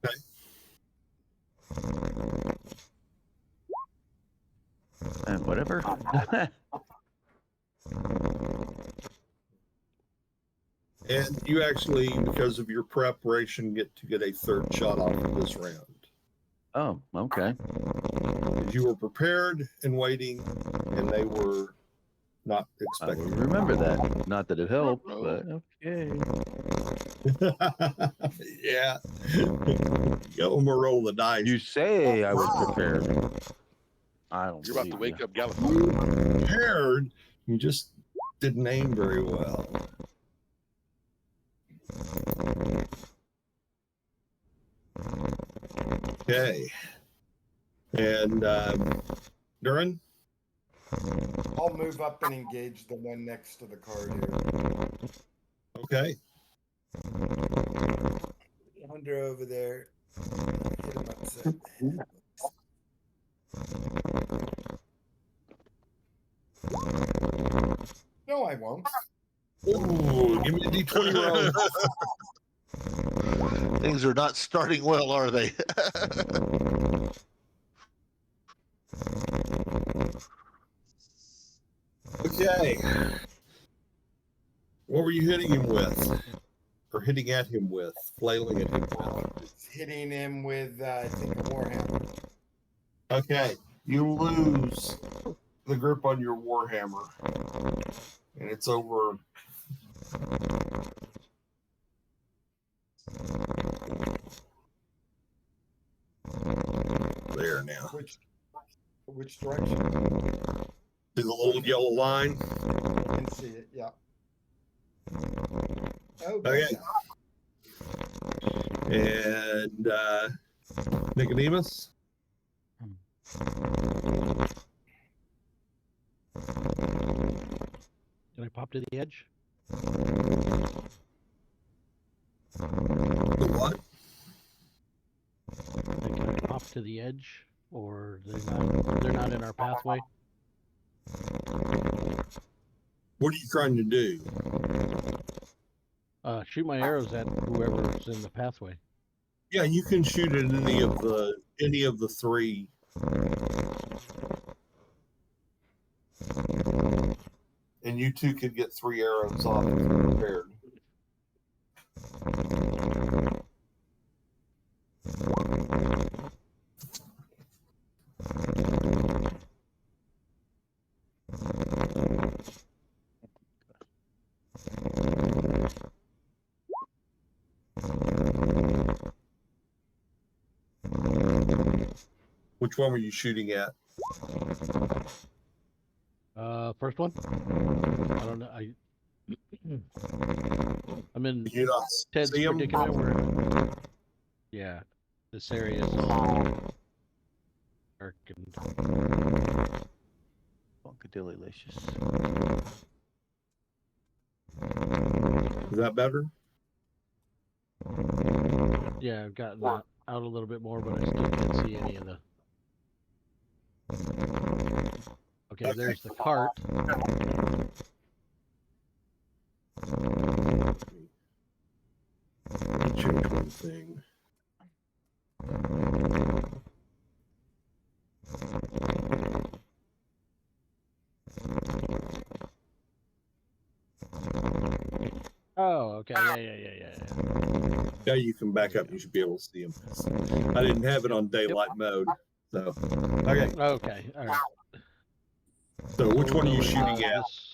Okay. And whatever. And you actually, because of your preparation, get a third shot off of this round. Oh, okay. Because you were prepared and waiting, and they were not I will expecting. remember that. Not that it helped, but okay. Yeah. Go and roll the dice. You say I was prepared. I don't. You're about to believe wake ya. up Gallifrey. Prepared. You just didn't aim very well. Okay. And Durin? I'll move up and engage the one next to the card here. Okay. Under over there. Hit him upset. No, I won't. Ooh, give me a D20 roll. Things are not starting well, are they? Okay. What were you hitting him with? Or hitting at him with? Flailing at him with? It's hitting him with, I think, a warhammer. Okay. You lose the grip on your warhammer. And it's over. There now. Which direction? See the little yellow line? I can see it, yeah. Oh, Okay. yeah. And Nicodemus? Did I pop to the edge? The what? Can I pop to the edge, or they're not in our pathway? What are you trying to do? Shoot my arrows at whoever's in the pathway. Yeah, you can shoot at any of the three. And you two could get 3 arrows off if you're prepared. Which one were you shooting at? First one? I don't know. I'm in You not Ted's see 'em? predicament where, yeah, this area is dark and Funkadillylicious. Is that better? yeah, I've gotten out a little bit more, but I still can't see any of the. Okay, there's the cart. Let me change one thing. Oh, okay, yeah. Now you can back up. You should be able to see them. I didn't have it on daylight mode. So, okay. Okay, all right. So which one are you We'll go with, shooting at? this-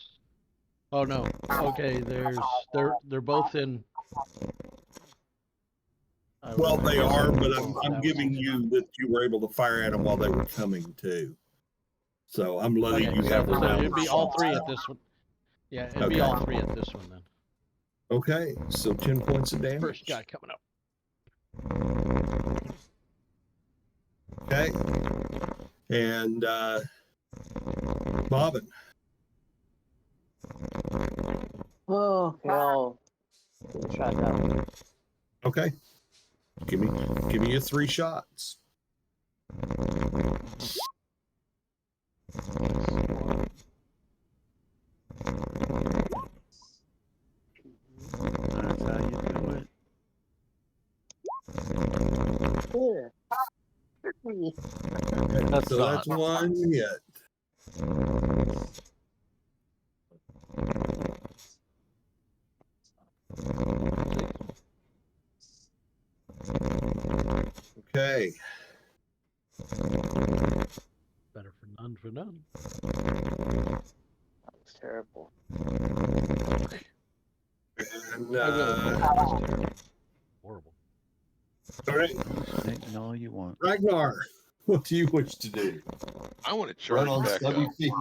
Oh no. Okay, they're both in. Well, they are, but I'm That giving was- you that you were able to fire at them while they were coming too. So I'm letting Okay, you have a so round. it'd of be all shots. three at this one. Yeah, it'd be Okay. all three at this one then. Okay, so 10 points of damage. First guy coming up. Okay. And Bobbin. Oh, well, try that. Okay. Give me your 3 shots. That's how you do it. That's So that's one hit. Okay. Better for none for none. It's terrible. And, Horrible. all right, Think all you want. Ragnar, what do you wish to do? I want to Run charge on back stubby up. feet.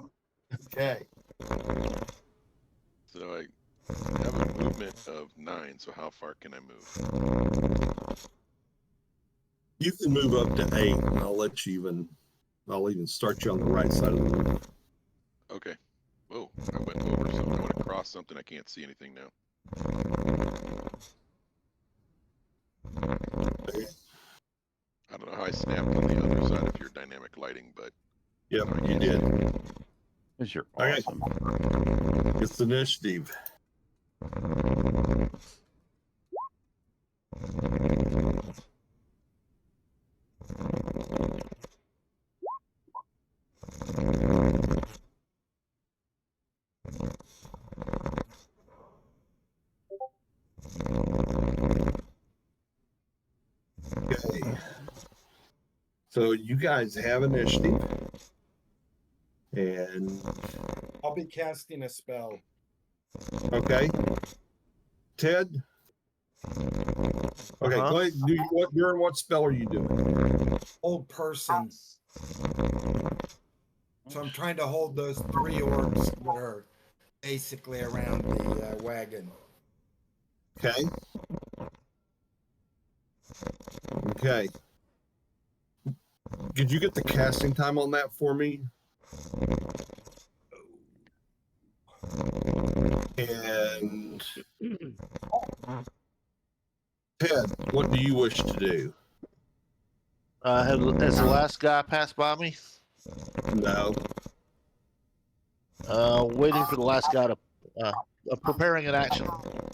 Okay. So I have a movement of 9. So how far can I move? You can move up to 8, and I'll even start you on the right side of the room. Okay. Whoa, I went over something. I went across something. I can't see anything now. I don't know how I snapped on the other side of your dynamic lighting, but Yep, I you can't see did. anything. Because you're Okay. awesome. It's initiative. Okay. So you guys have initiative. And I'll be casting a spell. okay. Ted? Okay, Uh-huh. go ahead. What spell are you doing? Old person. So I'm trying to hold those 3 orcs that are basically around the wagon. Okay. Okay. Could you get the casting time on that for me? And Ted, what do you wish to do? Has the last guy passed by me? No. Waiting for the last guy to, preparing an action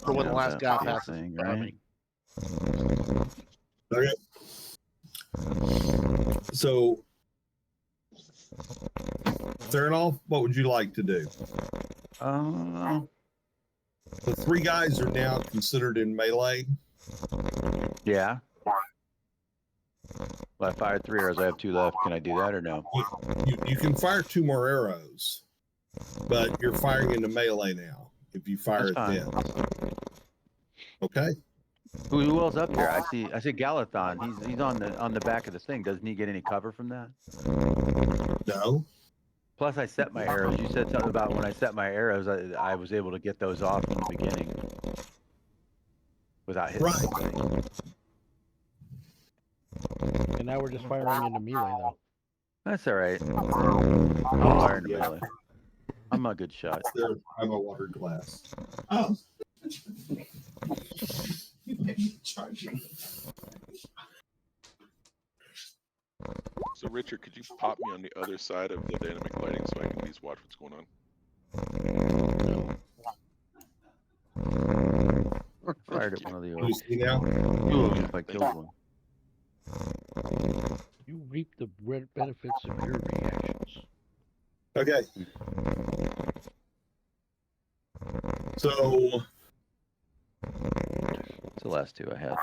for when the Yeah, last that guy would be a passes thing, by right? me. Okay. So, Thernol, what would you like to do? The 3 guys are now considered in melee. Yeah. Well, I fired 3 arrows. I have 2 left. Can I do that or no? You can fire 2 more arrows, but you're firing into melee now. If you fire That's it then. Okay. Who else up here? I see Galathon. He's on the back of the thing. Doesn't he get any cover from that? No. Plus, I set my arrows. You said something about when I set my arrows, I was able to get those off in the beginning without hitting Right. anybody. And now we're just firing into melee though. That's all right. I'll fire into Yeah. melee. I'm a good shot. There, I'm a water glass. Oh. So Richard, could you pop me on the other side of the dynamic lighting so I can at least watch what's going on? Fired at one of the You orcs. see now? Two of them if I killed one. You reap the benefits of your reactions. Okay. So It's the last 2 I had.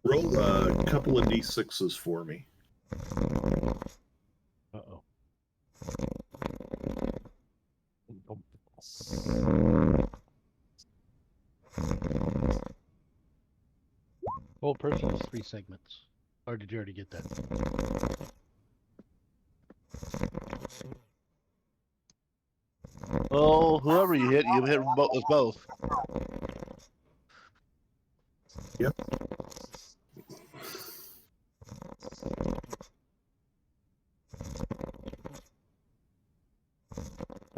roll a couple of d6s for me. Uh-oh. Old person is 3 segments. Or did you already get that? Oh, whoever you hit with both. Yep.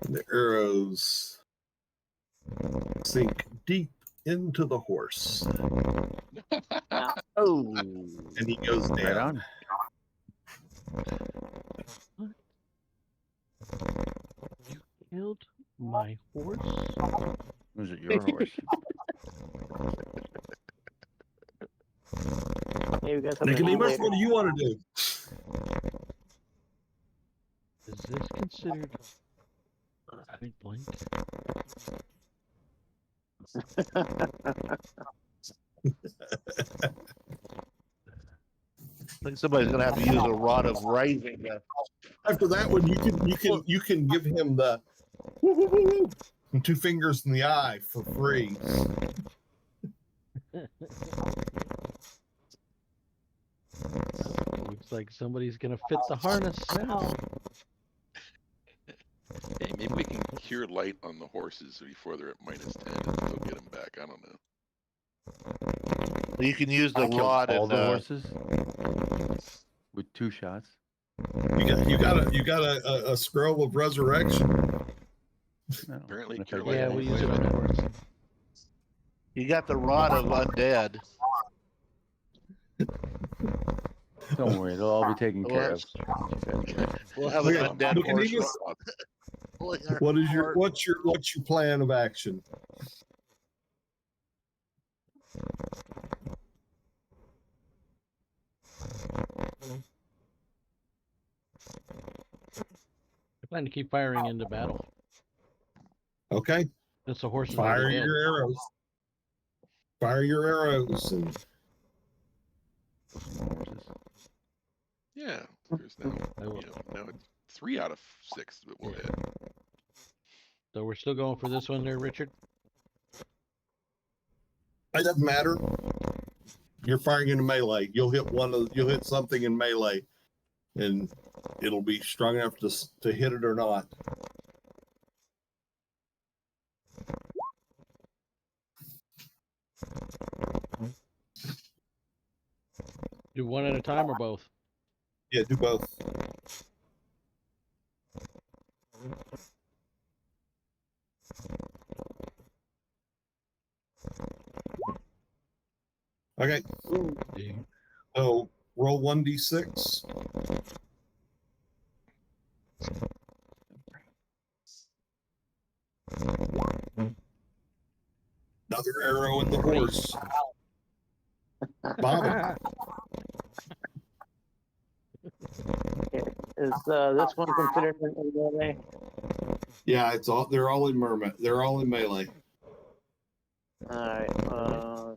The arrows sink deep into the horse, Oh, and he goes right down. on. Killed my horse. Was it your horse? Hey, we got something to eat Nicodemus, later. what do you want to do? Is this considered point blank? I think somebody's gonna have to use a rod of raising. After that one, you can give him the woo, woo, woo, woo, and 2 fingers in the eye for free. Looks like somebody's gonna fit the harness now. Hey, maybe we can cure light on the horses before they're at -10 and still get them back. I don't know. You can use the I killed rod all and the horses with 2 shots. You got a scroll of resurrection. No. Apparently, And if I cure get light Yeah, any- we use it on the horse. you got the rod of undead. Don't worry, they'll all be taken care of. We'll have an Okay, undead horse. Nicodemus, pulling our what is your cart. what's your plan of action? I plan to keep firing into battle. Okay, Since the horses fire are dead. your arrows. Fire your arrows, and Horses. Yeah, there's now, I will. now it's 3 out of 6 that will hit. So we're still going for this one there, Richard? it doesn't matter. You're firing into melee. You'll hit something in melee, and it'll be strong enough to hit it or not. Do one at a time or both? Yeah, do both. Okay, so roll 1d6. Another arrow in the horse. Bob. Is this one considered an melee? Yeah, it's all. They're all in mermaid. They're all in melee. All right.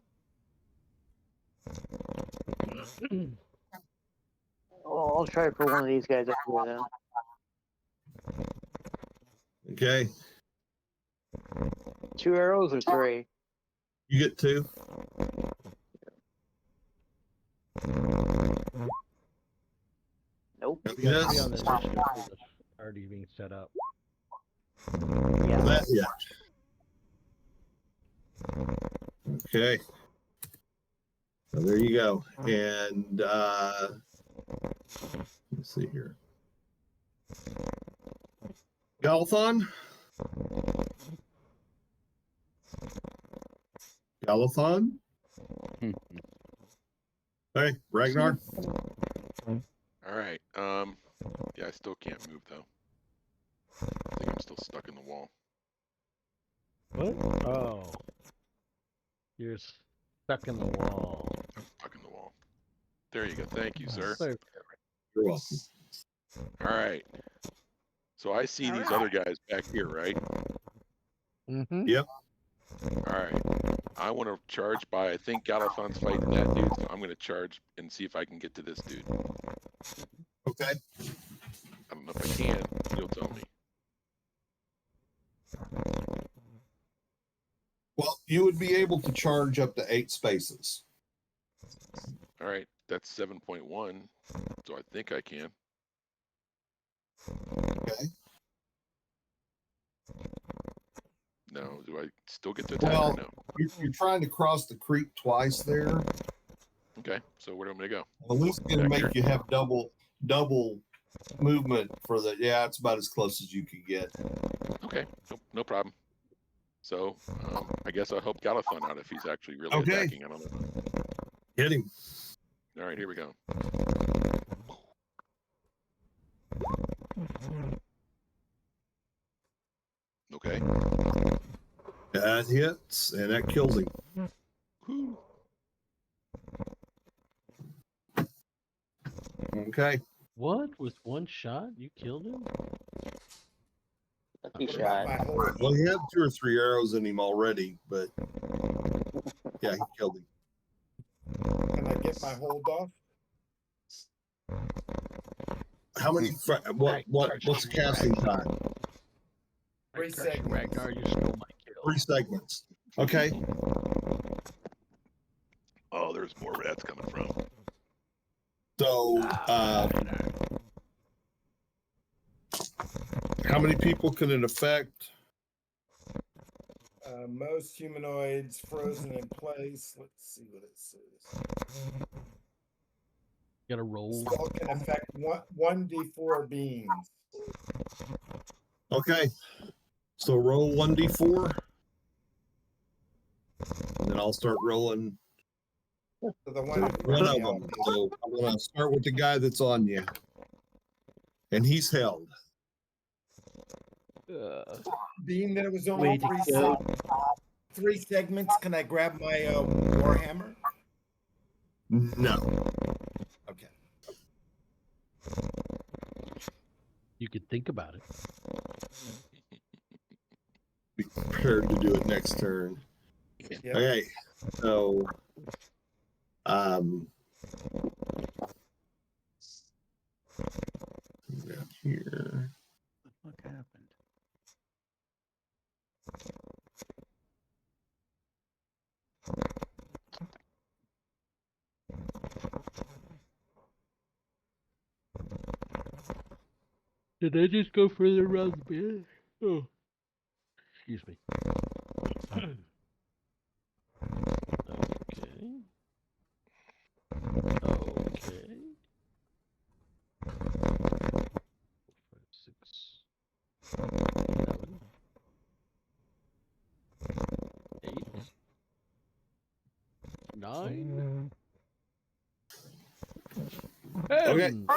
I'll try for one of these guys up here then. Okay, 2 arrows or 3? you get 2. Nope. We got 3 Yes. on the initiative for this already being set up. Yeah. Yeah. Okay. So there you go. And let's see here. Galathon? Galathon? Hey, Ragnar? All right. Yeah, I still can't move though. I think I'm still stuck in the wall. What? Oh. You're stuck in the wall. I'm stuck in the wall. There you go. Thank you, sir. So, You're welcome. All right. So I see these other guys back here, right? mm-hmm. All right. I want to charge by, I think Galathon's fighting that dude, so I'm going to charge and see if I can get to this dude. Okay. I don't know if I can. You'll tell me. Well, you would be able to charge up to 8 spaces. All right. That's 7.1. So I think I can. Okay. No. Do I still get to attack Well, or no? You're trying to cross the creek twice there. Okay. So where do I want me to go? At least going to Back make you have double movement for the. Yeah, it's about as close as you could get. Okay. No problem. So I guess I'll help Galathon out if he's actually really Okay. attacking. I don't know. Hit him. All right, here we go. Okay. That hits, and that kills him. Whew. Okay. What? With one shot, you killed him? Lucky What about shot. my hold? Well, he had 2 or 3 arrows in him already, but yeah, he killed him. Can I get my hold off? How many? What's the casting time? 3 seconds. Ragnar, you stole my kill. 3 segments. Okay. Oh, there's more where that's coming from. So, how many people can it affect? Most humanoids frozen in place. Let's see what it says. Gotta roll. Spell can affect 1d4 beings. Okay. So roll 1d4. And then I'll start rolling So the one one of them. So I'm going to start with the guy that's on you. And he's held. being that it was only Way to go. 3 segments, can I grab my warhammer? No. Okay. You could think about it. Be prepared to do it next turn. Yep. Okay. So, down here. What the fuck happened? Did I just go further around the bed? Oh. Excuse me. Okay. Okay. 5, 6, 7, 8, 9. Okay. And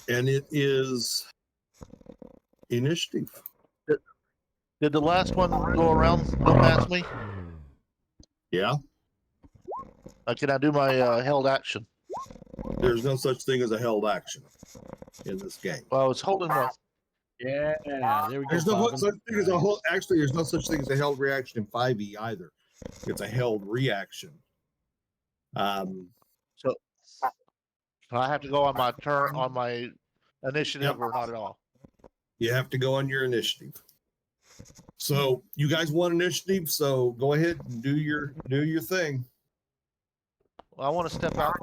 And it is initiative. Did the last one go past me? Yeah. Can I do my held action? There's no such thing as a held action in this game. Well, I was holding my. yeah, there we go. There's no Bobbin. such thing as a whole. Actually, there's no such thing as a held reaction in 5e either. It's a held reaction. So I have to go on my turn on my initiative, Yep. or not at all. You have to go on your initiative. So you guys want initiative, so go ahead and do your thing. Well, I want to step out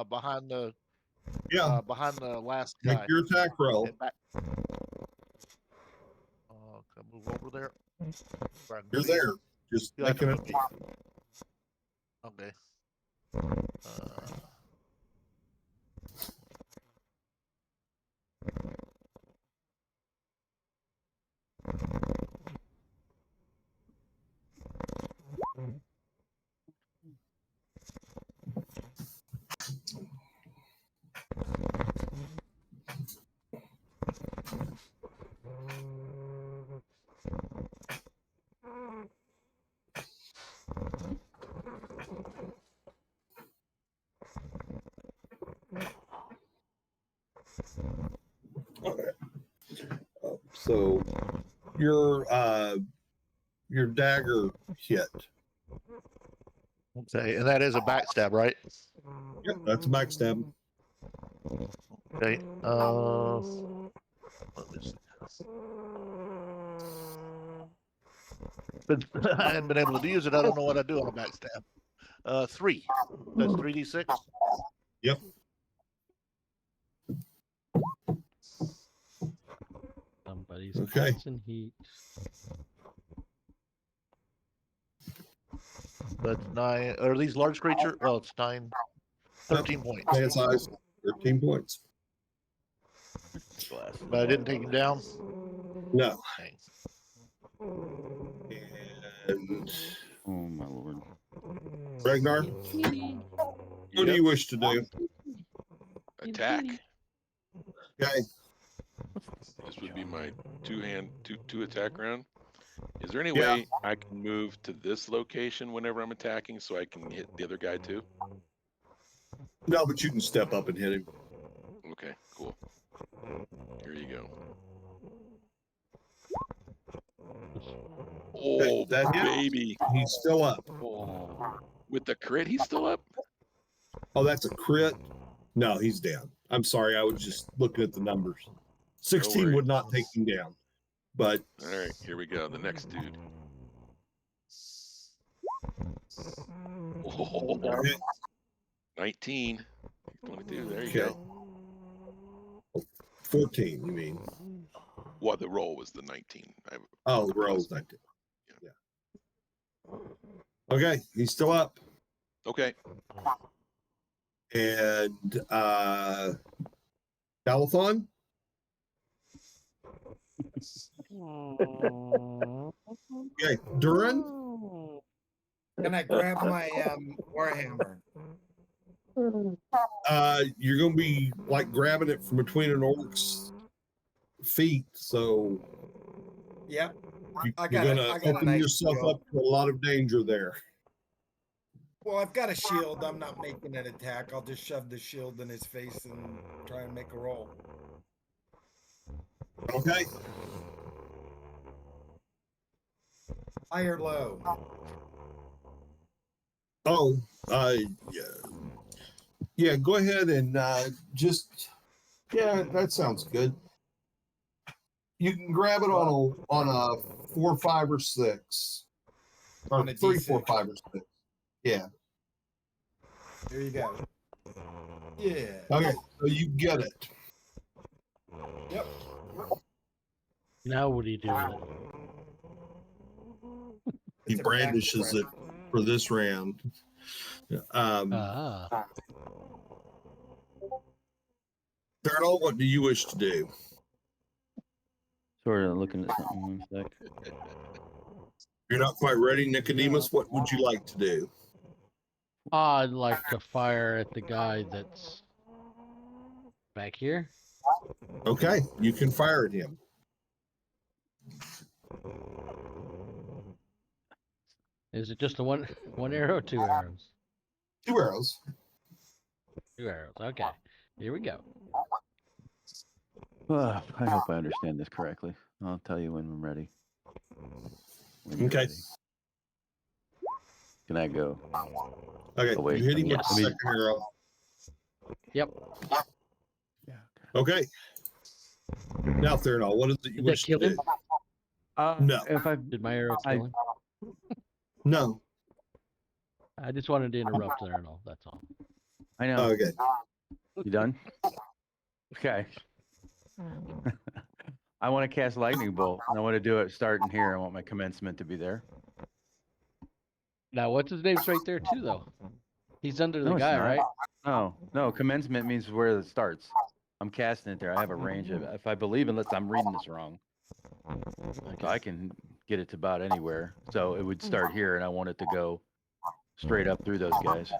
behind the last guy. Make your attack roll. Get back. Can I move over there? Where I can You're see? there. Just You have to making it. move me. Okay. So your dagger hit. Okay, and that is a backstab, right? Yep, that's a backstab. Okay. Let me see. I haven't been able to use it. I don't know what I do on a backstab. 3. That's 3d6. Yep. Somebody's Okay. in heat. That's 9. Are these large creature? Oh, it's 9. 13 points. Man size, 13 points. Glass. But I didn't take him down. No. Dang. And Oh my lord. Ragnar, what do you wish to do? Attack. Okay. This would be my two attack round. Is there any Yeah. way I can move to this location whenever I'm attacking so I can hit the other guy too? No, but you can step up and hit him. Okay, cool. Here you go. Oh, that hit? baby. He's still up. Oh. With the crit, he's still up? Oh, that's a crit. No, he's down. I'm sorry. I was just looking at the numbers. 16 worries. would not take him down. But All right, here we go. The next dude. Oh, okay. 19. 22. There you Okay. go. 14, you mean? Well, the roll was the 19. Oh, the roll's 19. Yeah. Okay, he's still up. Okay. And Dalathon? Okay, Duran? Can I grab my Warhammer? You're gonna be like grabbing it from between an orc's feet, so Yep. you're I got gonna I got a open nice yourself shield. up to a lot of danger there. Well, I've got a shield. I'm not making an attack. I'll just shove the shield in his face and try and make a roll. Okay. High or low? Oh, yeah. Yeah, go ahead and yeah, that sounds good. You can grab it on a 4, 5, or 6. Or On a 3, 4, D6. 5, or 6. Yeah. Here you go. Yeah. Okay, so you get it. Yep. Now what do you do with it? He It's a brandishes it backstrap. for this round. Ah, Darrell, what do you wish to do? Sort of looking at something. One sec. You're not quite ready, Nicodemus. What would you like to do? I'd like to fire at the guy that's back here. Okay, you can fire at him. Is it just a one arrow, or 2 arrows? 2 arrows. 2 arrows. Okay, here we go. I hope I understand this correctly. I'll tell you when I'm ready. When you're Okay. ready. Can I go? Okay, Oh, wait, you hit him with yes. the second arrow. Yep. Yeah. Okay. Now, Thernal, what is it you Did that wish to kill him? do? No. If I Did my arrow kill him? No. I just wanted to interrupt there and all. That's all. I know. Okay. You done? Okay. I want to cast lightning bolt. And I want to do it starting here. I want my commencement to be there. Now, what's his name's right there too, though. He's under the No, it's guy, not. right? No. Commencement means where it starts. I'm casting it there. I have a range of, if I believe, unless I'm reading this wrong, so I can get it to about anywhere. So it would start here, and I want it to go straight up through those guys.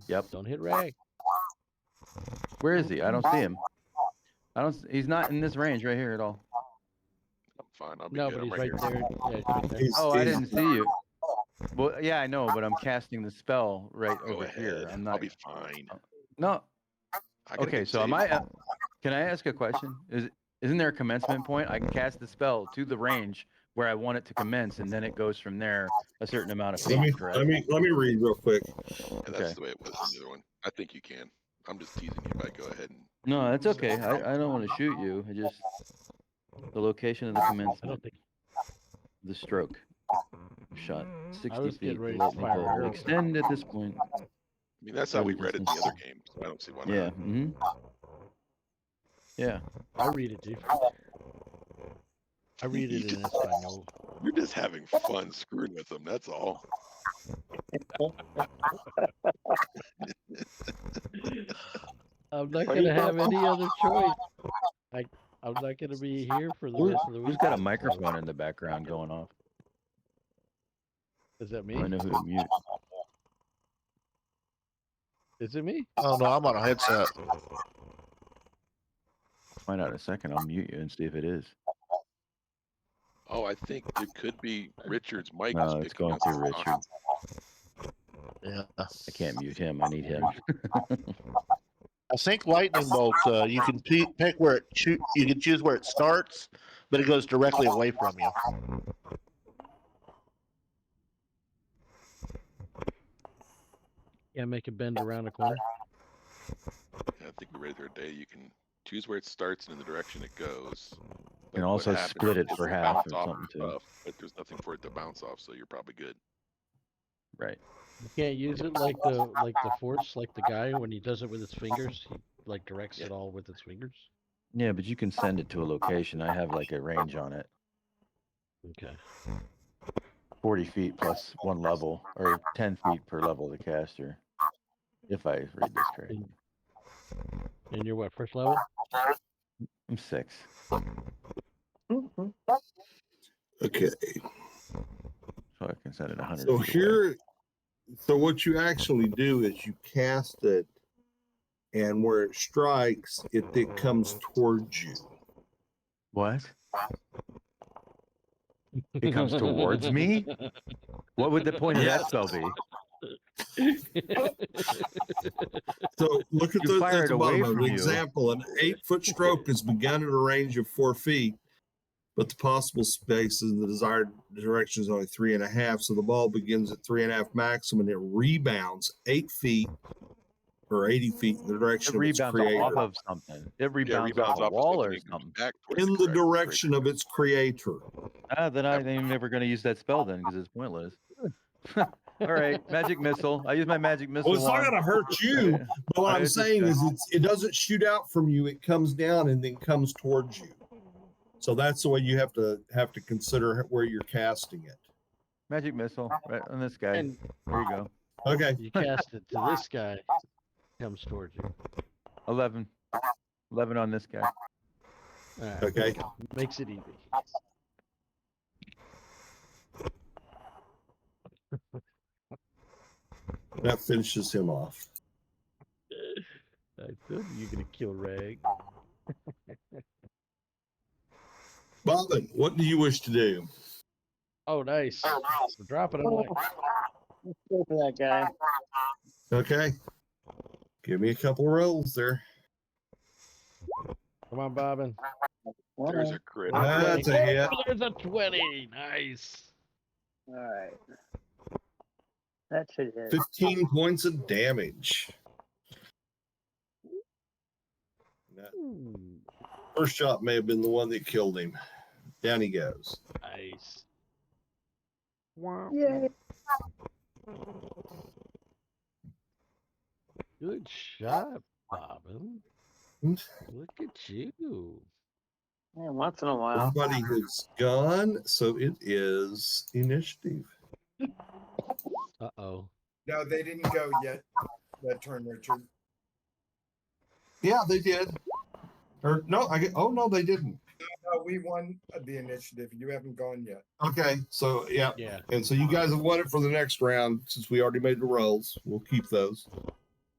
Yep. Don't hit Rag. Where is he? I don't see him. He's not in this range right here at all. I'm fine. I'll be No, good. but I'm he's right right here. there. Yeah, he's right there. He's- Oh, I he's- didn't see you. Well, yeah, I know, but I'm casting the spell right Go over ahead. here. I'm I'll not. be fine. No. I gotta Okay, get so am saved. I? Can I ask a question? Isn't there a commencement point? I can cast the spell to the range where I want it to commence, and then it goes from there a certain amount of feet. Correct? Let me read real quick. Yeah, that's Okay. the way it was in the other one. I think you can. I'm just teasing you, but go ahead and No, that's okay. I don't want to shoot you. I just the location of the I commencement, don't think. the stroke shot, 60 was feet. getting ready The to lightning fire bolt will arrows. extend at this point. I mean that's how we read it in the other Distance. game. So I don't see why Yeah. not. Mm-hmm. Yeah. I'll read it, dude. I read it in Espanol. You're just having fun screwing with them. That's all. I'm not gonna have any other choice. I'm not gonna be here for the Who- rest of the week. Who's got a microphone in the background going off? Is that me? I know who to mute. Is it me? Oh no, I'm on a headset. Find out in a second. I'll mute you and see if it is. Oh, I think it could be Richard's mic. No, is it's picking going up through the Richard. sound. Yeah. I can't mute him. I need him. I think lightning bolt. You can pick where it you can choose where it starts, but it goes directly away from you. Can't make it bend around a corner. Yeah, I think we read the other day. You can choose where it starts and in the direction it goes. And but what also happens split it is for it'll half bounce or off something too. stuff, but there's nothing for it to bounce off, so you're probably good. Right. You can't use it like the force, like the guy when he does it with his fingers. He like directs it all with his fingers. Yeah, but you can send it to a location. I have like a range on it. Okay. 40 feet plus one level, or 10 feet per level of the caster. If I read this correctly. And you're what, first level? I'm 6. Okay. So I can send it 100 So feet away. here, so what you actually do is you cast it, and where it strikes, it comes towards you. What? It comes towards me? What would the point of that spell be? So look at You the, fire at it the away bottom of from the you. example. An 8-foot stroke is begun at a range of 4 feet, but the possible space in the desired direction is only 3.5. So the ball begins at 3.5 maximum, and it rebounds 8 feet or 80 feet in the It direction of its rebounds creator. off of something. It rebounds, rebounds off a off of wall something or and comes something. back towards In the correct direction of its creator. Ah, then I ain't never going to use that spell then because it's pointless. All right, magic missile. I use my magic missile. Well, it's not wand. going to hurt you. But what I I'm saying understand. is it doesn't shoot out from you. It comes down and then comes towards you. So that's the way you have to consider where you're casting it. Magic missile right on this guy. And There you go. Okay. you cast it to this guy, comes towards you. 11. 11 on this guy. All right, Okay. makes it easy. That finishes him off. I thought you were gonna kill Rag. Bobbin, what do you wish to do? Oh, nice. So drop it. I'm like, Let's go for that guy. Okay. Give me a couple rolls there. come on, Bobbin. There's a crit. That's a hit. Oh, there's a 20. Nice. All right. That should hit. 15 points of damage. That Ooh, first shot may have been the one that killed him. Down he goes. nice. Wow. Yay. Good shot, Bobbin. Look at you. Man, once in a while. Everybody has gone, so it is initiative. Uh-oh. No, they didn't go yet. That turn, Richard. Yeah, they did. Or no, oh no, they didn't. No, we won the initiative. You haven't gone yet. Okay, so yeah. Yeah. And so you guys have won it for the next round since we already made the rolls. We'll keep those.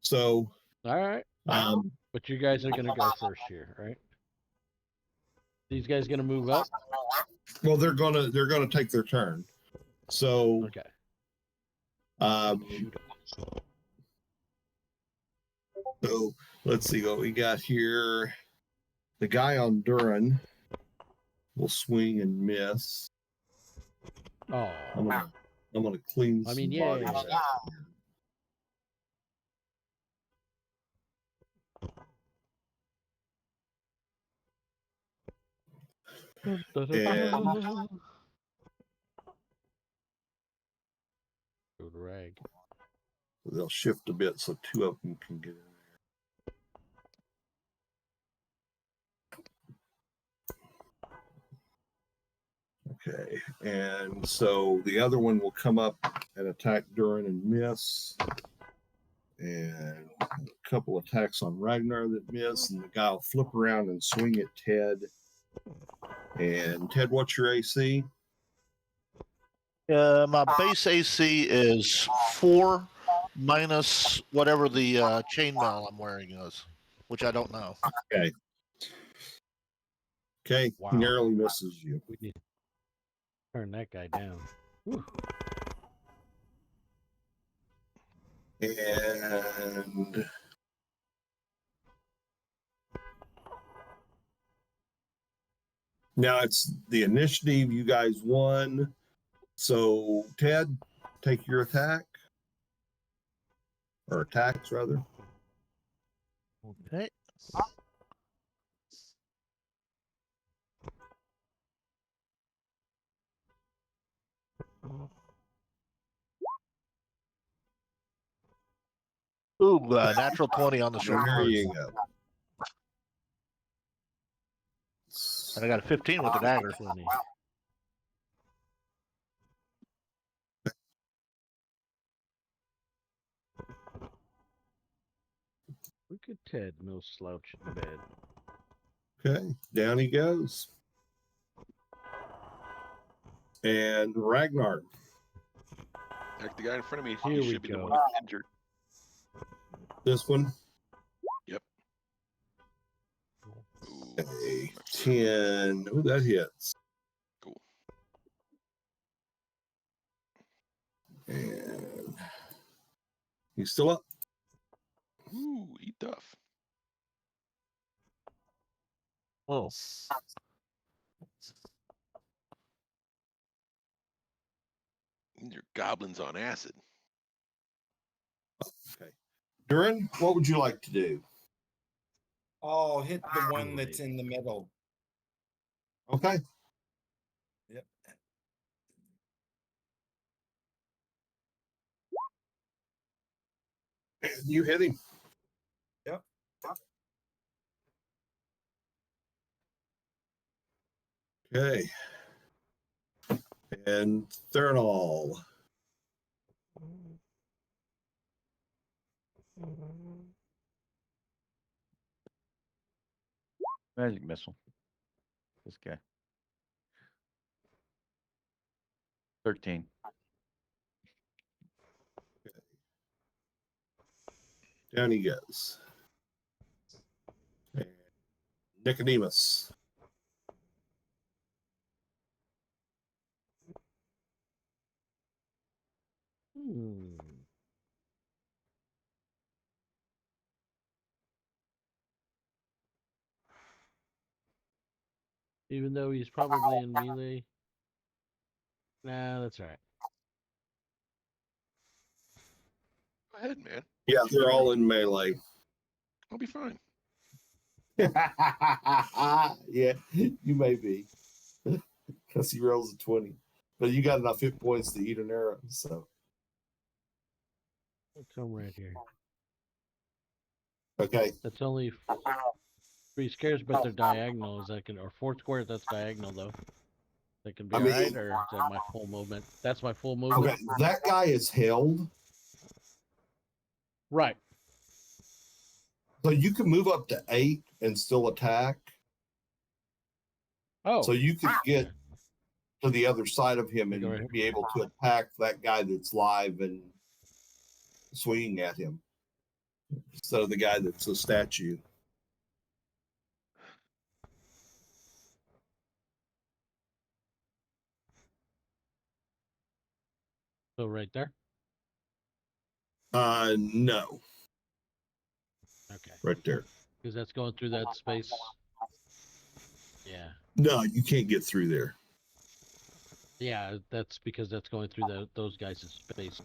So All right. But you guys are gonna go first here, right? These guys gonna move up? well they're gonna take their turn. So Okay. um so let's see what we got here. The guy on Duran will swing and miss. Oh. I'm gonna clean I some mean, bodies yay. out. Da-da-da. Go to Rag. They'll shift a bit so 2 of them can get in there. Okay, and so the other one will come up and attack Duran and miss. And a couple attacks on Ragnar that miss, and the guy will flip around and swing at Ted And Ted, what's your AC? My base AC is 4 minus whatever the chainmail I'm wearing is, which I don't know. Okay, Wow. he narrowly misses you. We need to turn that guy down. Whew. And now it's the initiative. You guys won. So Ted, take your attack. Or attacks rather. Okay. Ooh, natural 20 on the short There burst. you go. And I got a 15 with the dagger. Funny. Look at Ted, no slouch in bed. Okay, down he goes. And Ragnar. Attack the guy in front of me. Here He we should be the one go. that's injured. This one. Yep. Ooh, A that's 10. Oh, that hits. cool. And he's still up. Ooh, eat tough. Oh. Your goblins on acid. Okay. Durin, what would you like to do? Oh, hit the one that's in the middle. Okay. Yep. And you hit him. Yep. Okay. And Thernal. Magic missile. This guy. 13. Down he goes. And Nicodemus. Hmm. Even though he's probably in melee. Nah, that's all right. Go ahead, man. Yeah, they're all in melee. I'll be fine. Yeah, you may be. Because he rolls a 20. But you got enough hit points to eat an arrow, so I'll come right here. okay. That's only 3 squares, but they're diagonal. Is that can or 4 squares? That's diagonal though. That can be I mean- alright, or is that my full movement? That's my full movement. Okay, that guy is held. Right. So you can move up to 8 and still attack. Oh. So you could get to the other side of him Go right and be able to attack that guy that's live and swinging at him instead of the guy that's a statue. So right there. No, Okay. right there. Because that's going through that space. Yeah. No, you can't get through there. Yeah, that's because that's going through those guys' space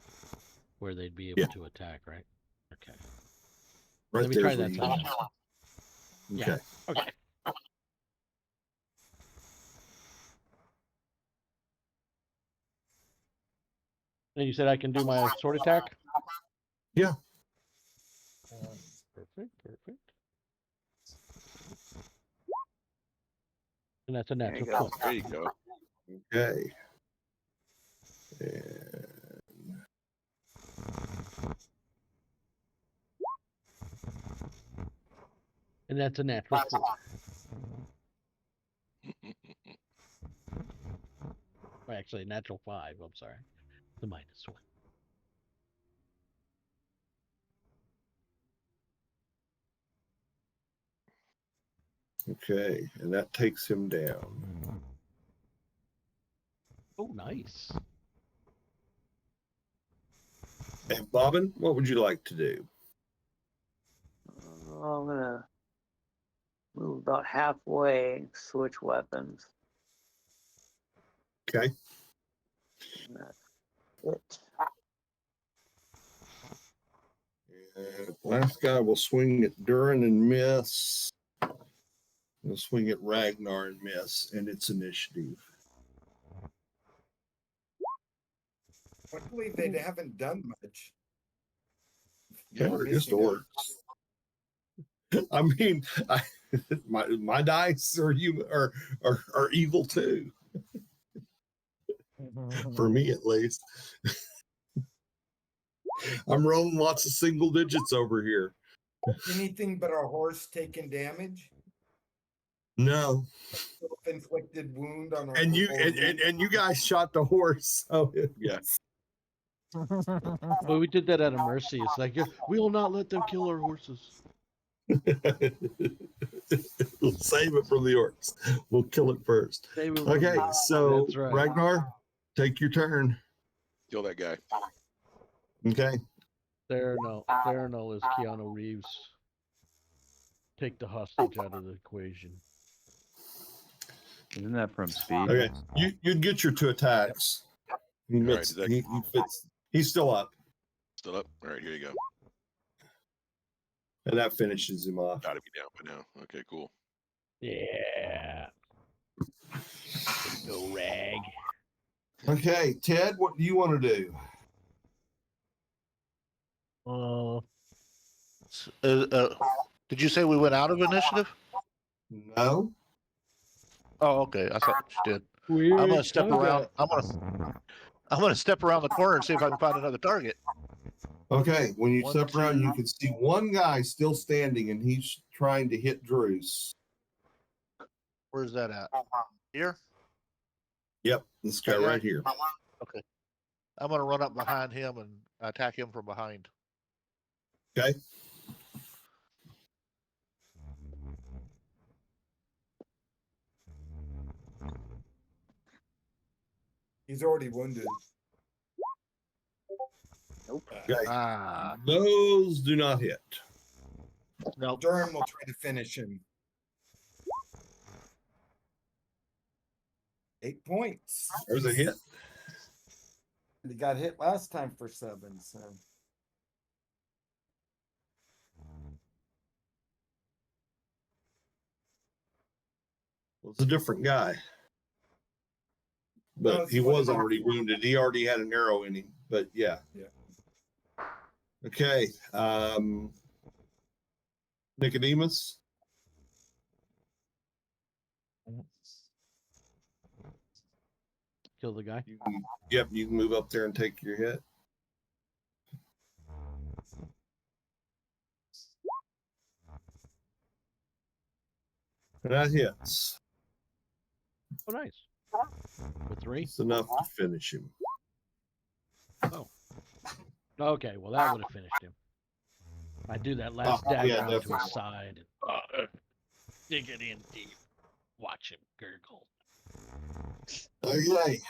where they'd be able Yeah. to attack, right? Okay. Right Let me there. try that time. Okay. Yeah. Okay. And you said I can do my sword attack? Yeah. Perfect, perfect. And that's a There you natural go. 20. There you go. Okay. And And that's a natural 4. Or actually, natural 5. I'm sorry. The -1. Okay, and that takes him down. Oh, nice. And Bobbin, what would you like to do? I'm gonna move about halfway, switch weapons. Okay. And that's it. And last guy will swing at Durin and miss. He'll swing at Ragnar and miss, and it's initiative. Luckily, they haven't done much. Yeah, They're they're just missing out. orcs. I mean, my dice are are evil too. For me, at least. I'm rolling lots of single digits over here. Anything but a horse taking damage? No, Self-inflicted wound on a and you or and you guys shot the horse. So Yeah. Well, we did that out of mercy. It's like, we will not let them kill our horses. we'll save it from the orcs. We'll kill it first. Save it from Okay, the- so That's right. Ragnar, take your turn. Kill that guy. Okay. Theranos is Keanu Reeves. Take the hostage out of the equation. Isn't that from Speed? Okay. You'd get your 2 attacks. He, right, missed- is that- he fits. He's still up, Still up? All right, here you go. and that finishes him off. Gotta be down by now. Okay, cool. Yeah. Go rag. Okay, Ted, what do you want to do? Did you say we went out of initiative? No. Oh, okay. I thought you did. Weird. I'm gonna step around. I'm gonna step around the corner and see if I can find another target. Okay, when you One, step around, two. you can see one guy still standing, and he's trying to hit Druce. Where's that at? Here. Yep, this guy Okay. right here. Okay. I'm gonna run up behind him and attack him from behind. Okay. He's already wounded. Nope. Okay. Ah, Those do not hit. no. Durham will try to finish him. 8 points. There's a hit. He got hit last time for 7, so. Well, it's a different guy. But it's he one was of the- already wounded. He already had an arrow in him. But yeah. Yeah. Okay. Nicodemus. Kill the guy. Yep, you can move up there and take your hit. And that hits. Oh, nice. For 3. It's enough to finish him. Okay, well that would have finished him. I do that last Oh, dagger yeah, onto definitely. his side and dig it in deep. Watch him gurgle. Okay.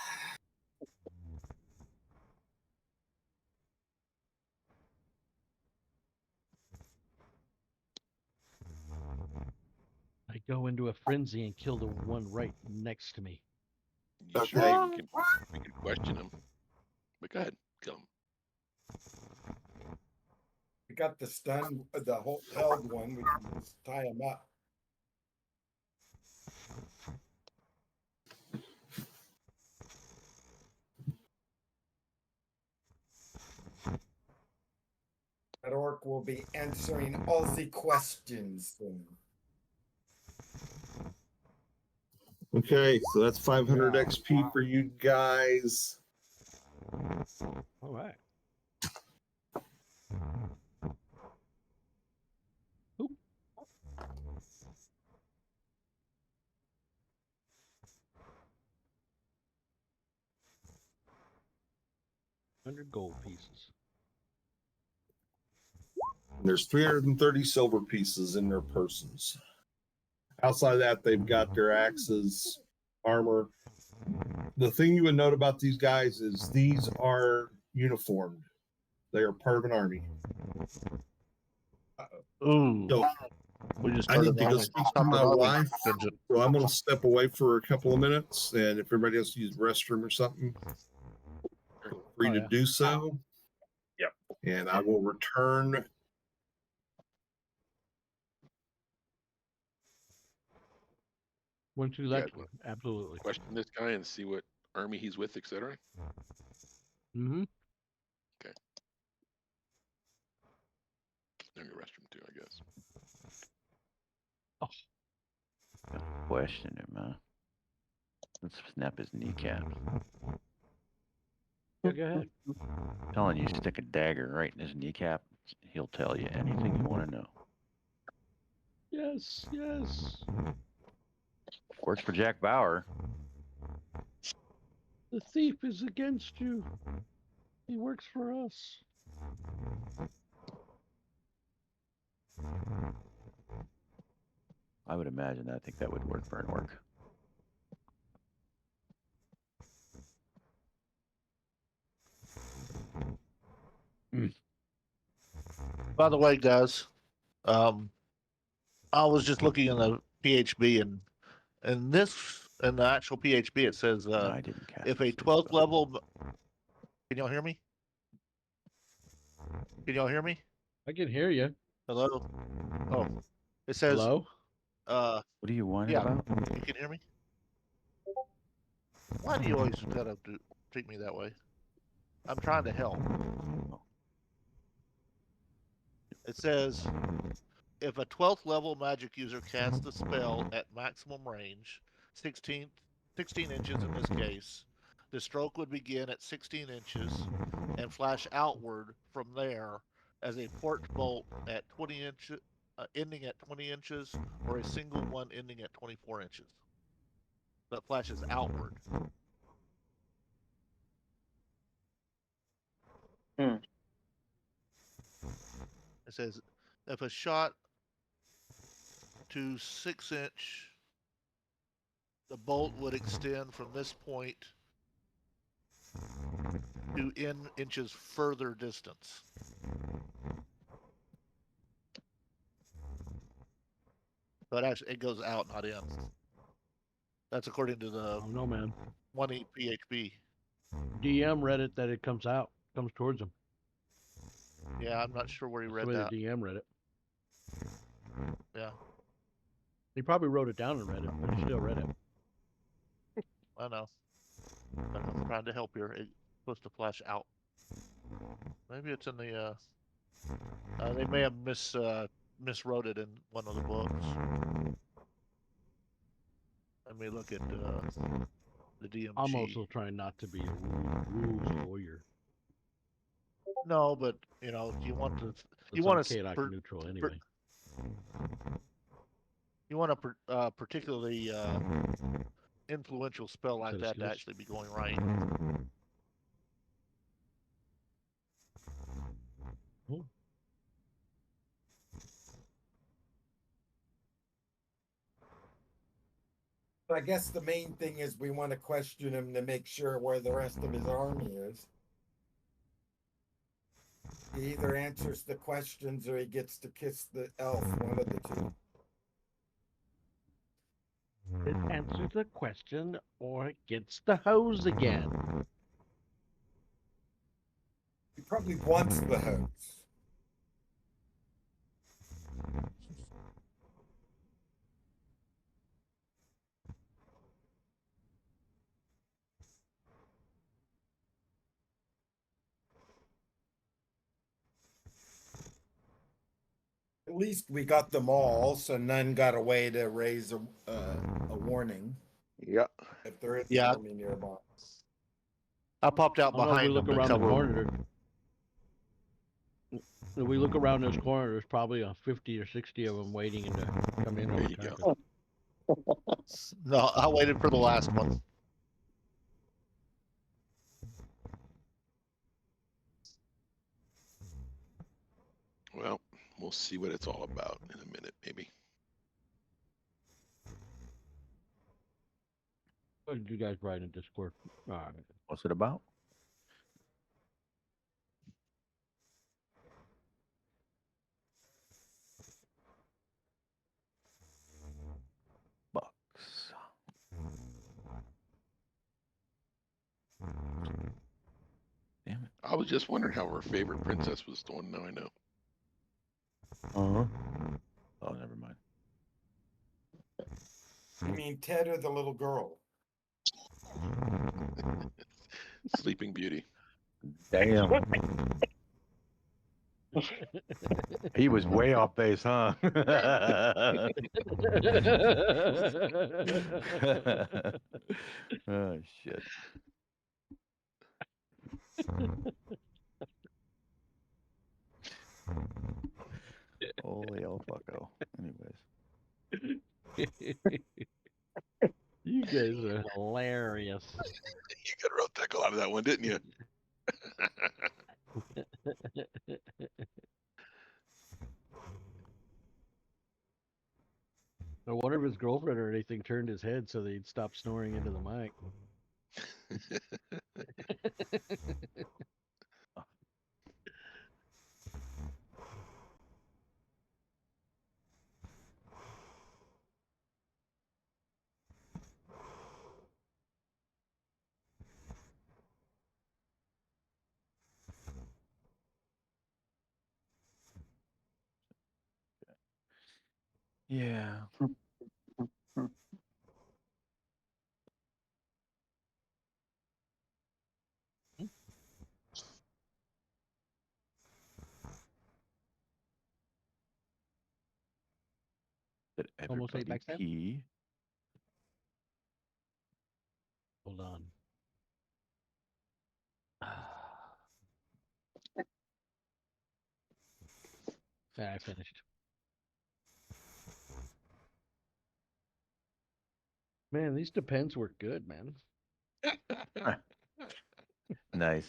I go into a frenzy and kill the one right next to me. You Okay. sure we can question him. But go ahead, kill him. We got the stun, the whole held one. We can just tie him up. That orc will be answering all the questions soon. Okay, so that's 500 XP for you guys. All right. 100 gold pieces. There's 330 silver pieces in their persons. Outside of that, they've got their axes, armor. The thing you would note about these guys is these are uniformed. They are part of an army. Ooh, So we just I started need to go on speak to something my other wife. tangent. So I'm going to step away for a couple of minutes, and if everybody else uses the restroom or something, feel free Oh, to yeah. do so. Yep. And I will return. Once you Yeah, like to, absolutely. question this guy and see what army he's with, etc. Mm-hmm. In the restroom too, I guess. Question him, huh? Let's snap his kneecap. Yeah, go ahead. Telling you, stick a dagger right in his kneecap. He'll tell you anything you want to know. Yes, yes. Works for Jack Bauer. The thief is against you. He works for us. I would imagine. I think that would work for an orc. By the way, guys, I was just looking in the PHB and in the actual PHB it says No, I didn't cast if the a sleep 12th spell. level, can y'all hear me? Can y'all hear me? I can hear you. Hello. Oh, it says Hello? What are you whining yeah. about? You can hear me? Why do you always gotta treat me that way? I'm trying to help. It says, if a 12th level magic user casts the spell at maximum range, 16 inches in this case, the stroke would begin at 16 inches and flash outward from there as a forked bolt at 20 inches, ending at 20 inches, or a single one ending at 24 inches. That flashes outward. It says, if a shot to 6-inch, the bolt would extend from this point to inches further distance. So it goes out, not in. That's according to the Oh, no, man. 1E PHB. DM read it that it comes out, comes towards him. Yeah, I'm not sure where he That's read the way that. the DM read it. Yeah, He probably wrote it down and read it, but he still read it. I know. But I'm trying to help here. It's supposed to flash out. Maybe it's in the. They may have miswrote it in one of the books. Let me look at the DMG. I'm also trying not to be a rules lawyer. No, but you know, you want to. You Since want I'm to. chaotic neutral anyway. You want a particularly influential spell like Set of that to skills. actually be going right. Oh. I guess the main thing is we want to question him to make sure where the rest of his army is. He either answers the questions or he gets to kiss the elf, one of the two. It answers the question or it gets the hose again. He probably wants the hose. At least we got them all, so none got away to raise a warning Yeah. if there is Yeah. an army nearby. I popped out I don't know if we behind look them to around the cover. corner. If we look around this corner, there's probably a 50 or 60 of them waiting to come in. There and you attack go. us. No, I waited for the last one. We'll see what it's all about in a minute, maybe. What did you guys write in Discord? All right. What's it about? Bucks. Damn it. I was just wondering how her favorite princess was doing. Now I know. Uh-huh. Oh, never mind. You mean Ted or the little girl? Sleeping Beauty. Damn. He was way off base, huh? Oh, shit. Holy old fucko. Anyways. You guys are hilarious. You got a real tickle out of that one, didn't you? I wonder if his girlfriend or anything turned his head so that he'd stop snoring into the mic. Yeah. Did Almost 8 everybody backstab? pee? Hold on. I finished. Man, these Depends work good, man. Nice.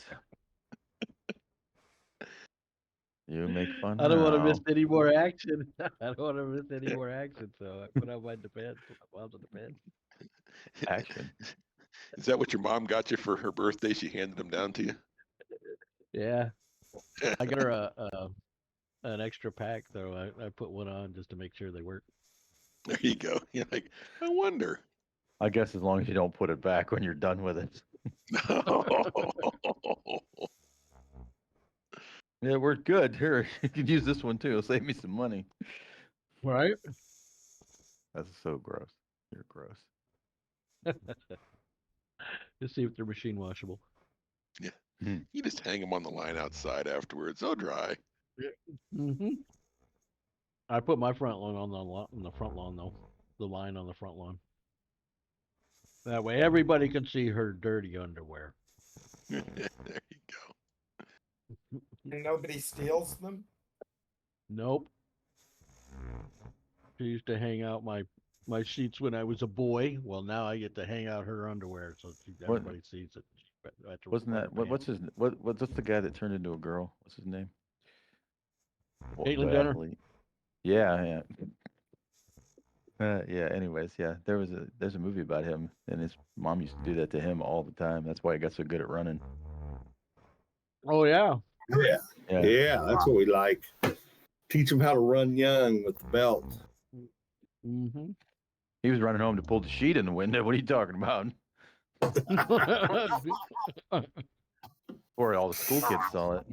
You make fun I don't want to miss now. any more action. I don't want to miss any more action, so I put on my Depends. My mom's a Depends. Action. Is that what your mom got you for her birthday? She handed them down to you? Yeah, I got her an extra pack though. I put one on just to make sure they work. There you go. You're like, I wonder. I guess as long as you don't put it back when you're done with it. Yeah, it worked good. Here, you can use this one too. It'll save me some money. Right? That's so gross. You're gross. Just see if they're machine washable. You just hang them on the line outside afterwards. So dry. Mm-hmm. I put my front lawn on the front lawn though. The line on the front lawn. That way everybody can see her dirty underwear. There you go. And nobody steals them? Nope. She used to hang out my sheets when I was a boy. Well, now I get to hang out her underwear so everybody sees it. Wasn't that what's his what's the guy that turned into a girl? What's his name? Caitlyn The Jenner? athlete. Yeah, yeah. Yeah. Anyways, yeah. There's a movie about him, and his mom used to do that to him all the time. That's why he got so good at running. Oh yeah. Yeah, Yeah. yeah, that's what we like. Teach them how to run young with the belt. Mm-hmm. He was running home to pull the sheet in the window. What are you talking about? Or all the school kids saw it.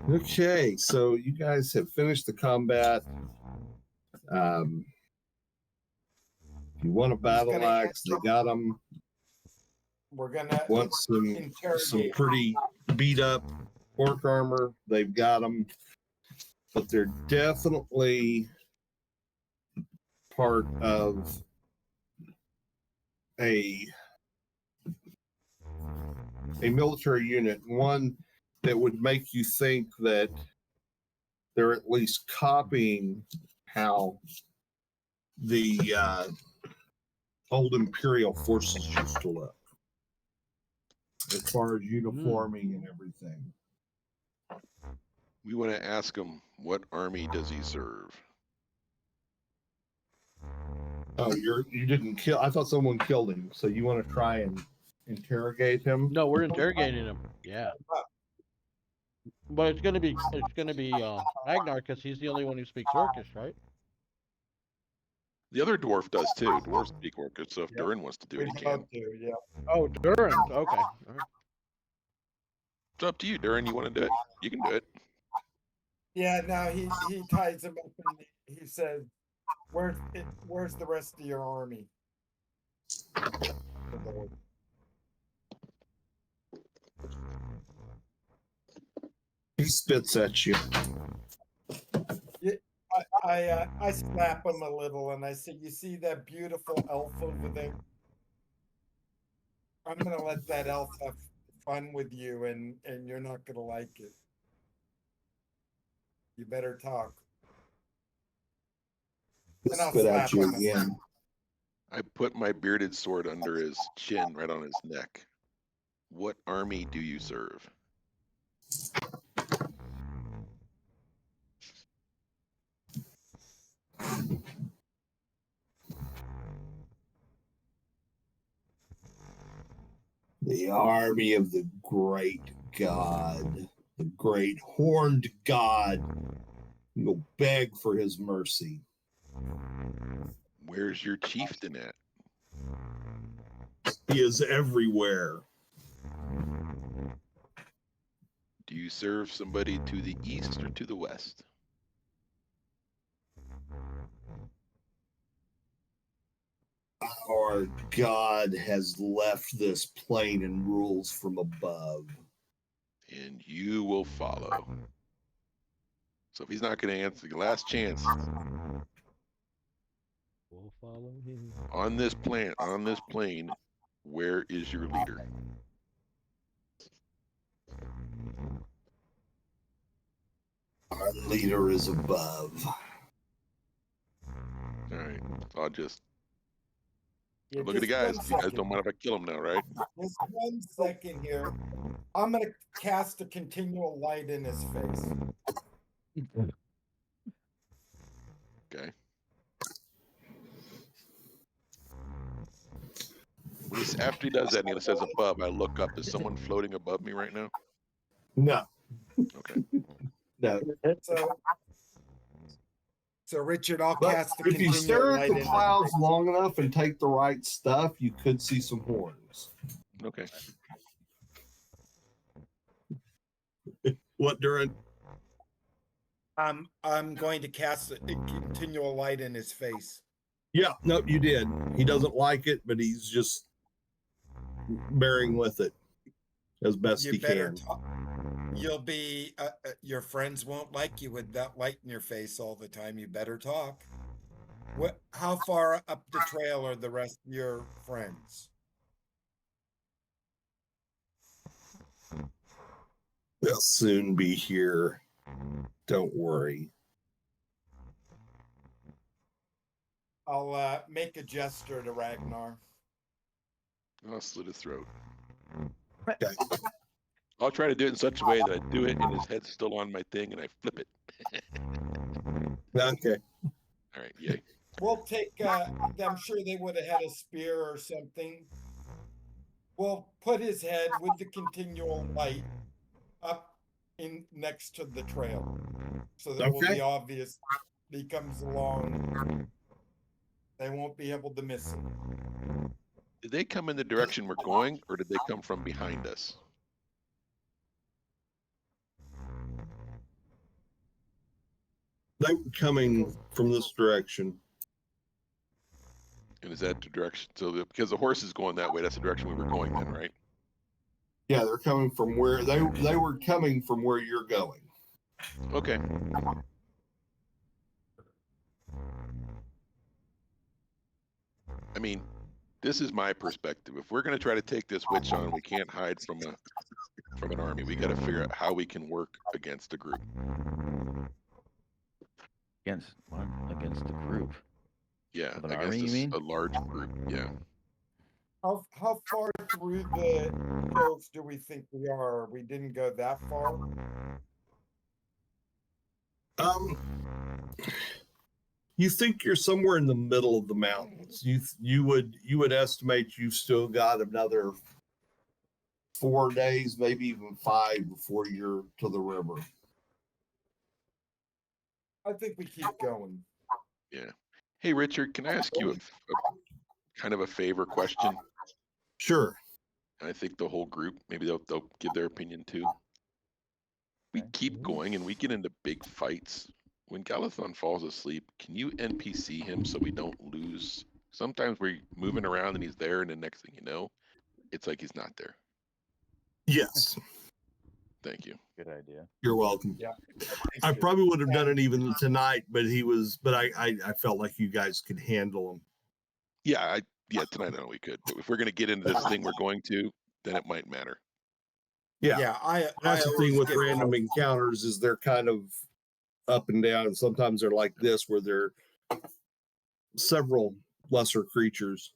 Okay, so you guys have finished the combat. If you want a battle gonna axe, they got them. We're gonna Want some interrogate. pretty beat up orc armor, they've got them. But they're definitely part of a military unit, one that would make you think that they're at least copying how the old Imperial forces used to look, as far as uniforming and everything. We want to ask him, what army does he serve? Oh, you didn't kill. I thought someone killed him. So you want to try and interrogate him? No, we're interrogating him. Yeah. But it's gonna be Ragnar because he's the only one who speaks Orcish, right? The other dwarf does too. Dwarves speak Orcish, so if Yep. Durin wants to do We it, he can. both do, yeah. Oh, Durin. Okay. All right. It's up to you, Durin. You want to do it? You can do it. Yeah, no, he ties him up and he says, where's the rest of your army? He spits at you. I slap him a little and I say, you see that beautiful elf over there? I'm gonna let that elf have fun with you and you're not gonna like it. You better talk. He'll And I'll spit at slap you him. again. I put my bearded sword under his chin, right on his neck. What army do you serve? The army of the great god, the great horned god. Go beg for his mercy. Where's your chieftain at? He is everywhere. Do you serve somebody to the east or to the west? Our god has left this plane and rules from above. And you will follow. So if he's not going to answer, the last chance We'll follow him. on this plane, where is your leader? Our leader is above. All right, I'll just Yeah, look at the just guys. one You guys second. don't mind if I kill him now, right? Just 1 second here. I'm gonna cast a continual light in his face. Okay. After he does that and he says above, I look up. Is someone floating above me right now? No, Okay. no. So Richard, I'll But cast the if you continual stare light at the in. clouds long enough and take the right stuff, you could see some horns. Okay. What, Durin? I'm going to cast a continual light in his face. Yeah, no, you did. He doesn't like it, but he's just bearing with it as best You he better can. talk. You'll be your friends won't like you with that light in your face all the time. You better talk. What? How far up the trail are the rest of your friends? They'll soon be here. Don't worry. I'll make a gesture to Ragnar. I'll slit his throat. Okay. I'll try to do it in such a way that I do it and his head's still on my thing and I flip it. Okay. All right, yay. We'll take. I'm sure they would have had a spear or something. We'll put his head with the continual light up in next to the trail, so that it will Okay. be obvious. He comes along. They won't be able to miss him. Did they come in the direction we're going or did they come from behind us? They were coming from this direction. And is that the direction? So because the horse is going that way, that's the direction we were going then, right? Yeah, they're coming from where they were coming from where you're going. Okay. I mean, this is my perspective. If we're going to try to take this witch on, we can't hide from an army. We got to figure out how we can work against a group. Against what? Against the group. Yeah, Of an I guess army, you just mean? a large group. Yeah. How far through the hills do we think we are? We didn't go that far. You think you're somewhere in the middle of the mountains. You would estimate you've still got another 4 days, maybe even 5 before you're to the river. I think we keep going. Yeah. Hey, Richard, can I ask you a kind of a favor question? Sure. And I think the whole group, maybe they'll give their opinion too. We Okay. keep going and we get into big fights. When Galathon falls asleep, can you NPC him so we don't lose? Sometimes we're moving around and he's there, and the next thing you know, it's like he's not there. Yes. Thank you. Good idea. You're welcome. Yeah. I probably would have done it even tonight, but I felt like you guys could handle him. Yeah, tonight I know we could. But if we're gonna get into this thing we're going to, then it might matter. Yeah. That's the always thing with get random caught- encounters is they're kind of up and down, and sometimes they're like this where they're several lesser creatures.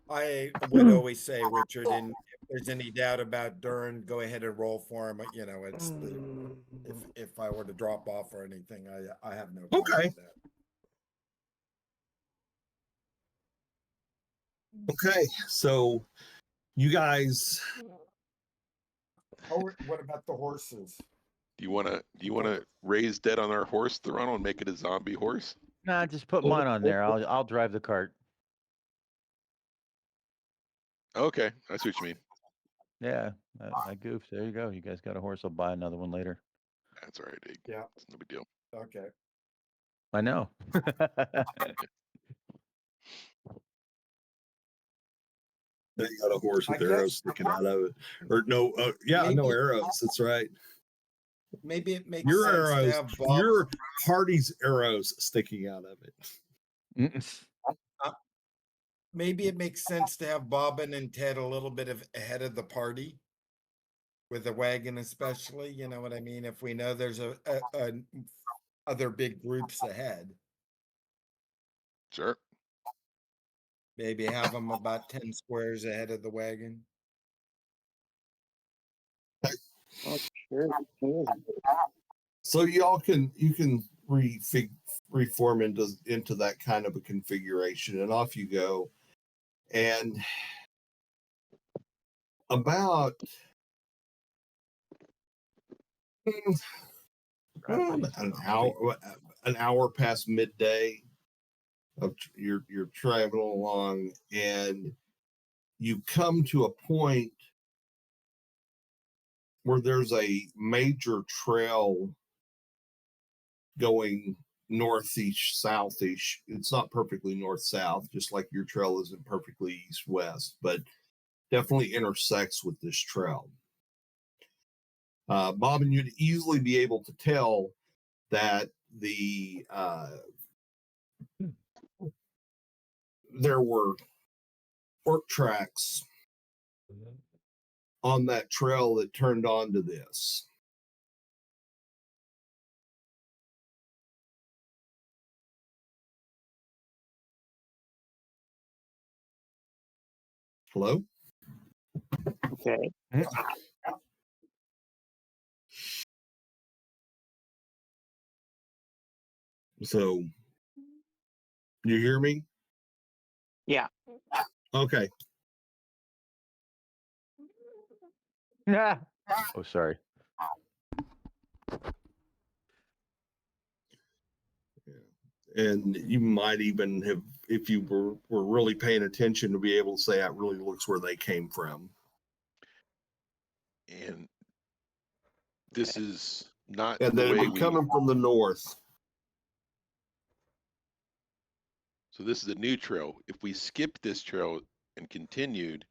I would always say, Richard, and if there's any doubt about Durin, go ahead and roll for him. You know, it's if I were to drop off or anything, I have no problem Okay. with that. Okay, so you guys, What about the horses? Do you wanna raise dead on our horse, Thorano, and make it a zombie horse? Nah, just put mine on there. I'll drive the cart. Okay, I see what you mean. Yeah, I goofed. There you go. You guys got a horse. I'll buy another one later. That's all right, Ig. Yeah. It's no big deal. Okay. I know. you got a horse with I arrows guess- sticking out of it, or no? Yeah, no Maybe- arrows. That's right. Maybe it makes Your sense to arrows, have Bob. your party's arrows sticking out of it. Maybe it makes sense to have Bobbin and Ted a little bit ahead of the party. With the wagon especially, you know what I mean? If we know there's a other big groups ahead, Sure. maybe have them about 10 squares ahead of the wagon. So you can reform into that kind of a configuration, and off you go. And about an hour past midday of you're traveling along, and you come to a point where there's a major trail going northeast, southeast. It's not perfectly north-south, just like your trail isn't perfectly east-west, but definitely intersects with this trail. Bob, and you'd easily be able to tell that there were orc tracks on that trail that turned onto this. Hello? Okay. So, you hear me? Yeah. Okay. Yeah. Oh, sorry. And you might even have, if you were really paying attention, to be able to say that really looks where they came from. And this is not And the then way it'd be coming from the north. So this is a new trail. If we skipped this trail and continued,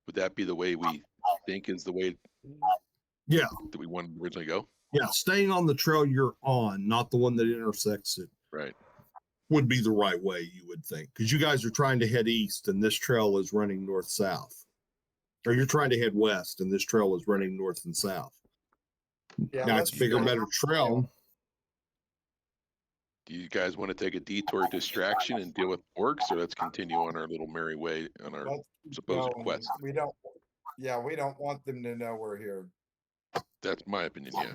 would that be the way we think is the way? Yeah. That we wanted to originally go? Yeah, staying on the trail you're on, not the one that intersects it, Right. would be the right way, you would think. Because you guys are trying to head east and this trail is running north-south. Or you're trying to head west and this trail is running north and south. Yeah, Now it's a bigger, let's- better trail. Do you guys want to take a detour distraction and deal with orcs, or let's continue on our little merry way on our Let's keep supposed going. quest? We don't. Yeah, we don't want them to know we're here. That's my opinion, yeah.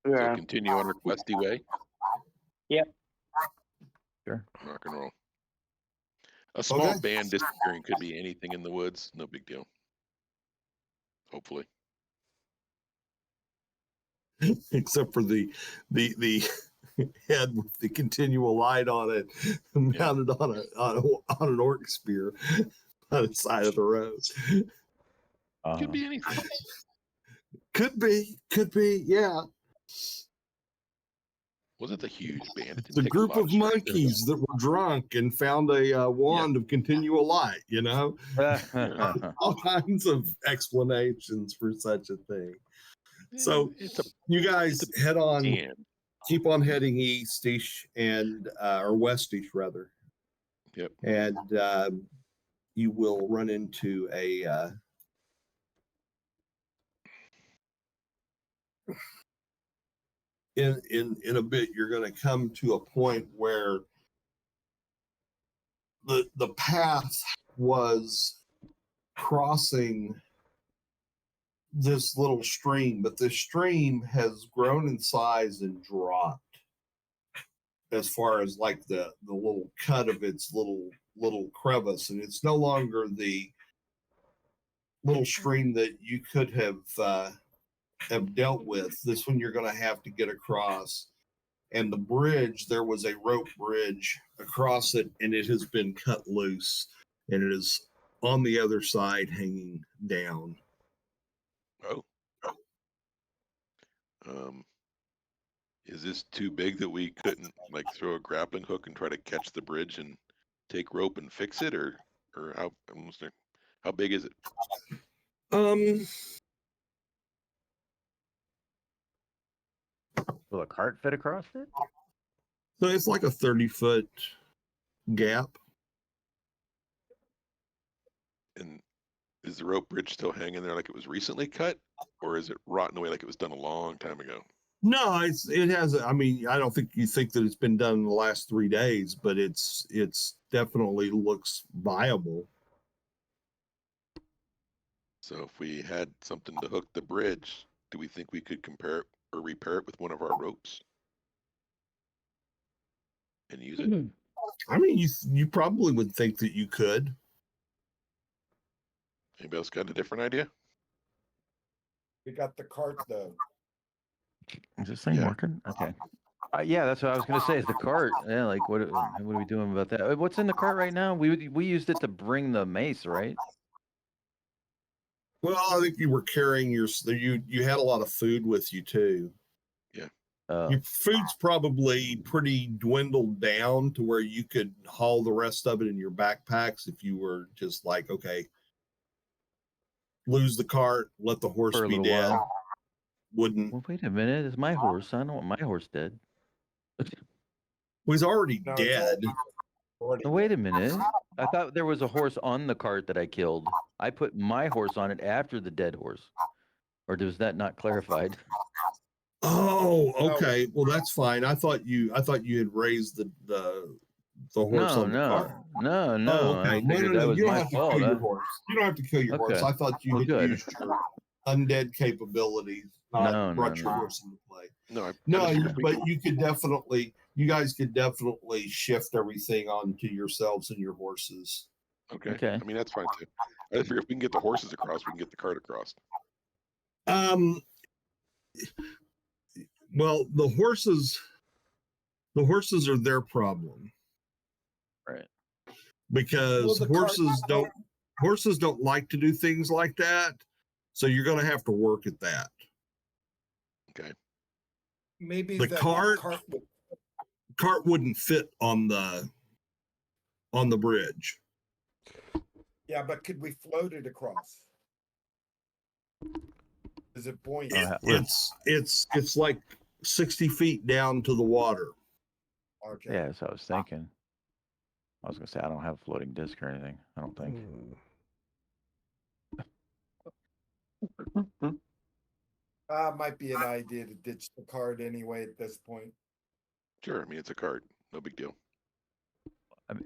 So Yeah. continue on our questy way. Yep. Sure. Rock and roll. A small Okay. band disappearing could be anything in the woods. No big deal. Hopefully. Except for the head with the continual light on it, mounted on an orc spear on the side of the road. Could be anything. Could be, yeah. Wasn't a huge band. It didn't The take a group lot of strength. monkeys that were drunk and found a wand of continual light. You know, all kinds of explanations for such a thing. So it's a you guys head on, band. keep on heading east-ish and or west-ish rather. Yep. And you will run into a in a bit. You're going to come to a point where the path was crossing this little stream, but this stream has grown in size and dropped as far as like the little cut of its little crevice, and it's no longer the little stream that you could have dealt with. This one you're going to have to get across, and the bridge, there was a rope bridge across it, and it has been cut loose, and it is on the other side hanging down. Oh. Is this too big that we couldn't like throw a grappling hook and try to catch the bridge and take rope and fix it, or how big is it? Will a cart fit across it? So it's like a 30-foot gap. And is the rope bridge still hanging there like it was recently cut, or is it rotting away like it was done a long time ago? No, it has. I mean, I don't think you think that it's been done in the last 3 days, but it's definitely looks viable. So if we had something to hook the bridge, do we think we could compare it or repair it with one of our ropes and use it? I mean, you probably would think that you could. Anybody else got a different idea? We got the cart though. Is this thing Yeah. working? Okay. Yeah, that's what I was gonna say. Is the cart? Yeah, like what are we doing about that? What's in the cart right now? We used it to bring the mace, right? Well, I think you were carrying you had a lot of food with you too. Your food's probably pretty dwindled down to where you could haul the rest of it in your backpacks if you were just like, okay, lose the cart, let the horse For a be little dead. while. Wouldn't. Well, wait a minute. It's my horse. I don't want my horse dead. Well, he's already No, it's dead. already No, wait a minute. I thought there was a horse on the cart that I killed. I put my horse on it after the dead horse. Or was that not clarified? Oh, No. okay. Well, that's fine. I thought you had raised the horse No, on the cart. no. Oh, okay. I figured that was You don't my have to fault. kill your horse. You don't have to kill your horse. Okay. I thought you Well, had good. used your undead capabilities, not No, brought no, your no. horse into play. No, But you guys could definitely shift everything onto yourselves and your horses. okay. I mean, that's fine too. I figure if we can get the horses across, we can get the cart across. Well, the horses are their problem. Right. Because Well, the cart- horses don't like to do things like that. So you're going to have to work at that. Okay. maybe The cart- would- Cart wouldn't fit on the bridge. Yeah, but could we float it across? Is it buoyant? It's like 60 feet down to the water. Okay. Yeah, that's what I was thinking. I was gonna say I don't have a floating disc or anything. I don't think. Might be an idea to ditch the cart anyway at this point. Sure. I mean, it's a cart. No big deal.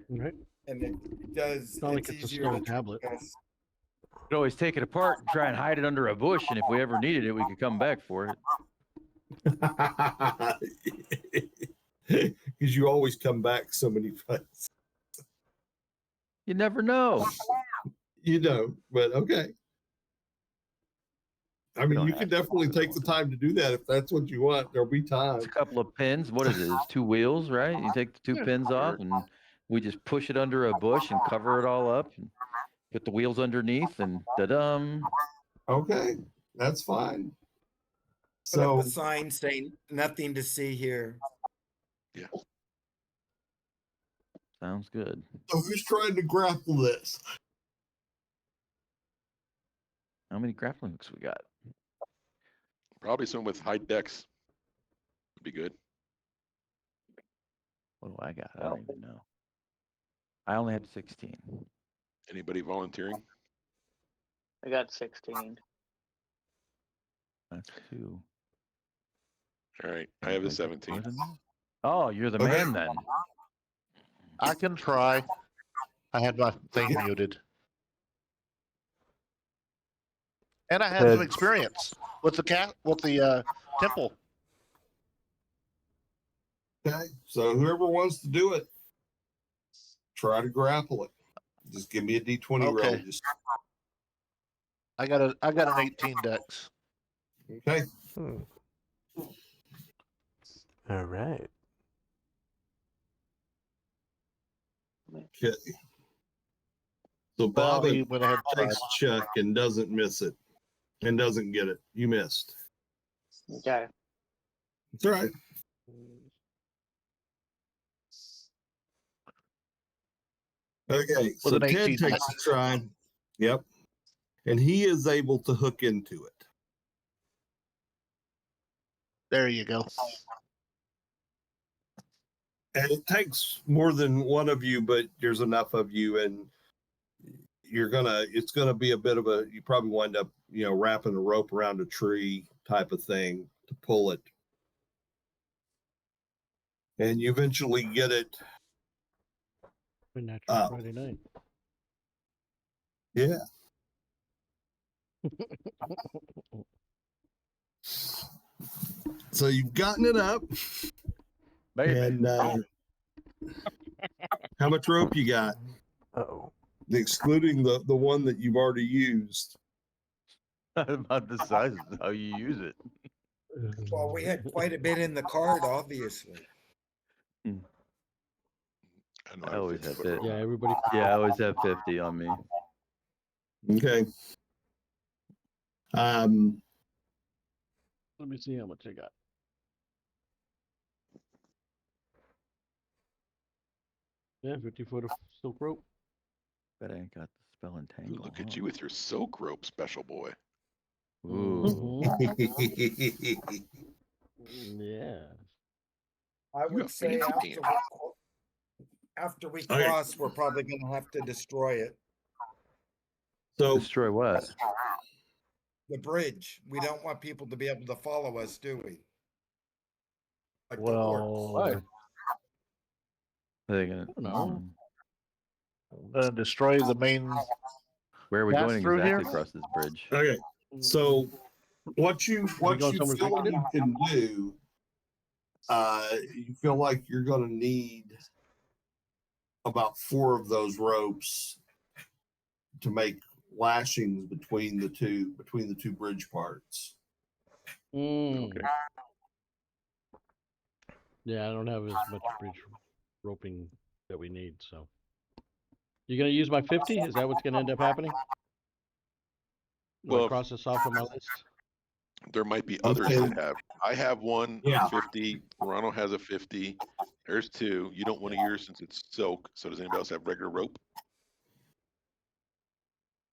Right? And it does, not like it's it's a easier stone to tablet. because Could always take it apart and try and hide it under a bush, and if we ever needed it, we could come back for it. Because you always come back so many times. You never know. You know, but okay. I mean, don't you have can to. definitely take the time to do that if that's what you want. There'll be time. It's a couple of pins. What is it? It's 2 wheels, right? You take the 2 Yeah, pins off, and we just push it under a bush and cover it all up, and put the wheels underneath, and da-dum. Okay, that's fine. Put up So, a sign saying nothing to see here. Sounds good. so who's trying to grapple this? How many grappling hooks we got? Probably some with high decks would be good. What do I got? I don't even know. I only have 16. Anybody volunteering? I got 16. That's 2. All right. I have a Anybody got 17. more than that? Oh, you're the Okay. man then. I can try. I had my thing muted. And I had some Heads. experience with the temple. Okay, so whoever wants to do it, try to grapple it. Just give me a D20 roll. Okay. Just I got an 18 dex. okay. Hmm. All right. Okay. So Bob Well, he went ahead and tried. takes Chuck and doesn't miss it, and doesn't get it. You missed. Okay. It's all right. Okay, With so an Ted 18 takes dex. a try. Yep. And he is able to hook into it. There you go. And it takes more than one of you, but there's enough of you, and it's gonna be a bit of a, you probably wind up, wrapping a rope around a tree type of thing to pull it. And you eventually get it. Natural Oh. Friday night. Yeah. So you've gotten it up, Baby. and how much rope you got? Oh. Excluding the one that you've already used. About the size of how you use it. Well, we had quite a bit in the cart, obviously. I know I always have it. Yeah, everybody. Yeah, I always have 50 on me. Okay. Let me see how much I got. Yeah, 50 foot of silk rope. Bet I ain't got the spell Ooh, entangle. look at you with your soak rope, special boy. Ooh. Yeah. I You would got say fancy after we Okay. cross, we're probably gonna have to destroy it. So Destroy what? The bridge. We don't want people to be able to follow us, do we? Like the orcs. Why? Are they gonna? No. Destroy the main. Where are we Pass going through exactly here? across this bridge? okay. So what you going feel somewhere you can do, you feel like you're gonna need about 4 of those ropes to make lashings between the two bridge parts. Okay. Yeah, I don't have as much bridge roping that we need, so. You gonna use my 50? Is that what's gonna end up happening? Will I Well, cross this off on my list? There might be others Okay. that have. I have one Yeah. 50. Ronald has a 50. There's 2. You don't want to yours since it's soak. So does anybody else have regular rope?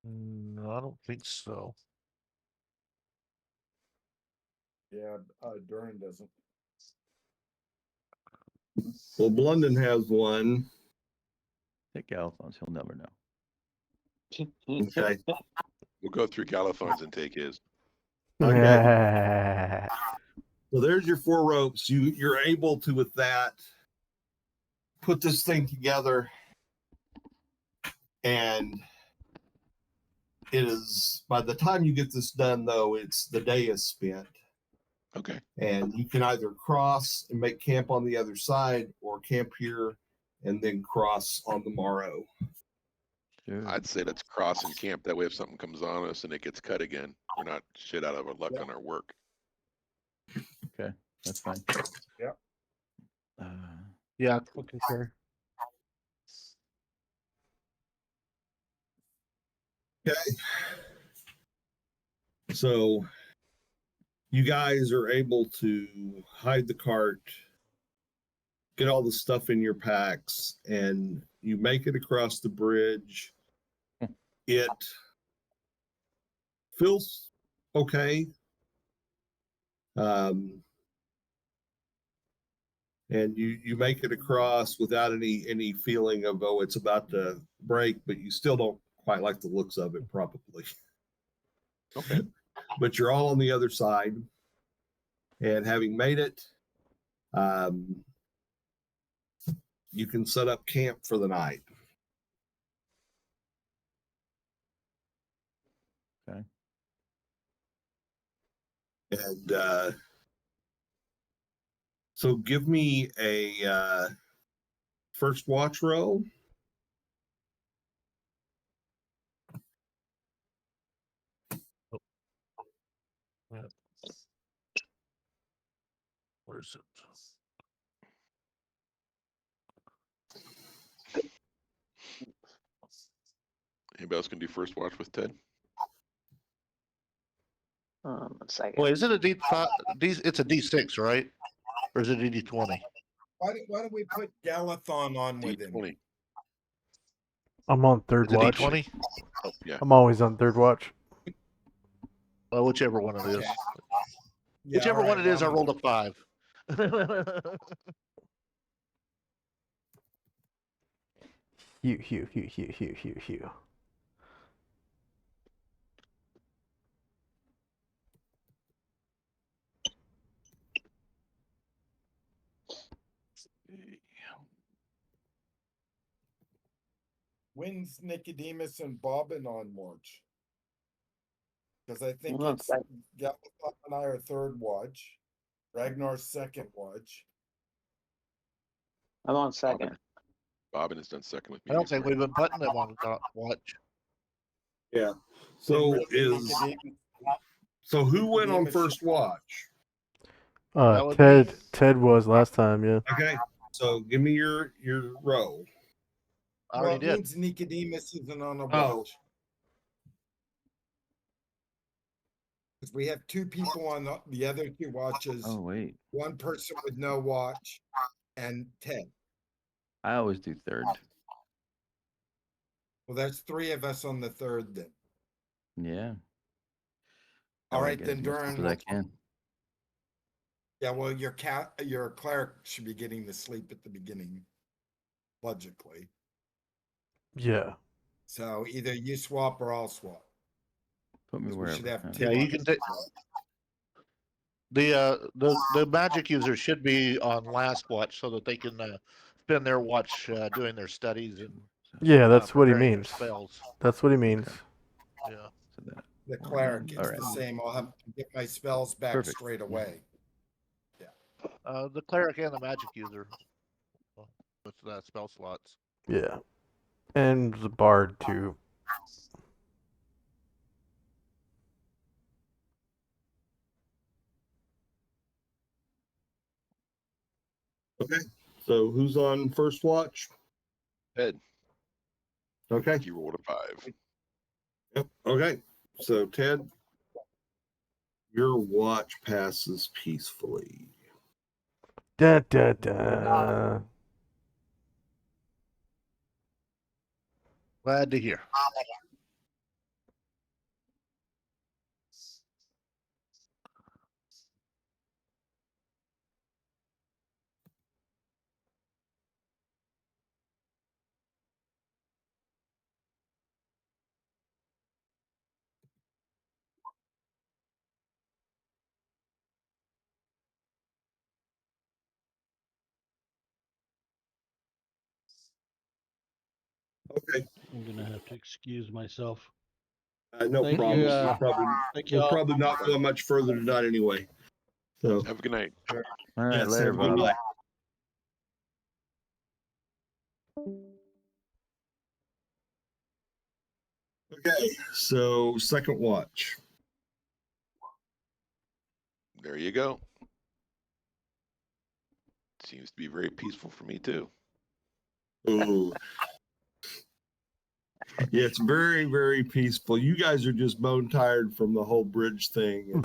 No, I don't think so. Yeah, Durin doesn't. Well, Blunden has one. Take Galathons, he'll never know. Okay. We'll go through Galathorns and take his. Okay. So there's your 4 ropes. You're able to, with that, put this thing together, and it is, by the time you get this done, though, the day is spent. Okay. And you can either cross and make camp on the other side, or camp here and then cross on the morrow. Sure. I'd say let's cross and camp. That way, if something comes on us and it gets cut again, we're not shit out of our luck on our work. That's fine. Yep. Yeah, I'll concur. Okay. So you guys are able to hide the cart, get all the stuff in your packs, and you make it across the bridge. It feels okay. And you make it across without any feeling of, oh, it's about to break, but you still don't quite like the looks of it, probably. Okay. But you're all on the other side, and having made it, you can set up camp for the night. Okay. And so give me a first watch roll. where is it? Anybody else can do first watch with Ted? 1 second. Well, is it a D5? It's a D6, right? Or is it a D20? Why don't we put Galathon on with him? D20. I'm on third It's a watch. D20? Oh, yeah. I'm always on third watch. Well, whichever one it is. Okay. Yeah, Whichever all one right, it is, I well, rolled a 5. Hew. When's Nicodemus and Bobbin on March? Because I think Hold on a it's second. Galathon and I are third watch, Ragnar's second watch. I'm on second. Bobbin has done second with me. I don't think before. we've been putting them on watch. Yeah. So so who went on Nicodemus first watch? That would be- Ted was last time, yeah. Okay. So give me your roll. I Well, already it did. means Nicodemus isn't on a Oh. watch. Because we have 2 people on the other 2 watches, Oh wait, 1 person with no watch, and Ted. I always do third. Well, that's 3 of us on the third then. Yeah. All I right, get then as much sleep Duran, as I can. yeah, well, your cleric should be getting the sleep at the beginning, logically. Yeah. So either you swap or I'll swap. Put me 'Cause we wherever. should have huh? 2 Yeah, you on can each take- watch. The magic user should be on last watch so that they can spend their watch doing their studies and Yeah, that's what he preparing their means. spells. That's what he means. Yeah. So that, The cleric, it's Alright. the same. I'll have to get my spells back Perfect. straight away. The cleric and the magic user with spell slots. Yeah. And the bard too. Okay. So who's on first watch? Ted, Okay. you rolled a 5. Yep. Okay. So Ted, your watch passes peacefully. Da da da. Glad to hear. Okay, I'm gonna have to excuse myself. no Thank you, problem. Thank you We're all. probably not going much further tonight anyway. So, Have a good night. All right, yes, later, have a good Bob. night. Okay, so second watch. There you go. Seems to be very peaceful for me too. Ooh. Yeah, it's very, very peaceful. You guys are just bone tired from the whole bridge thing.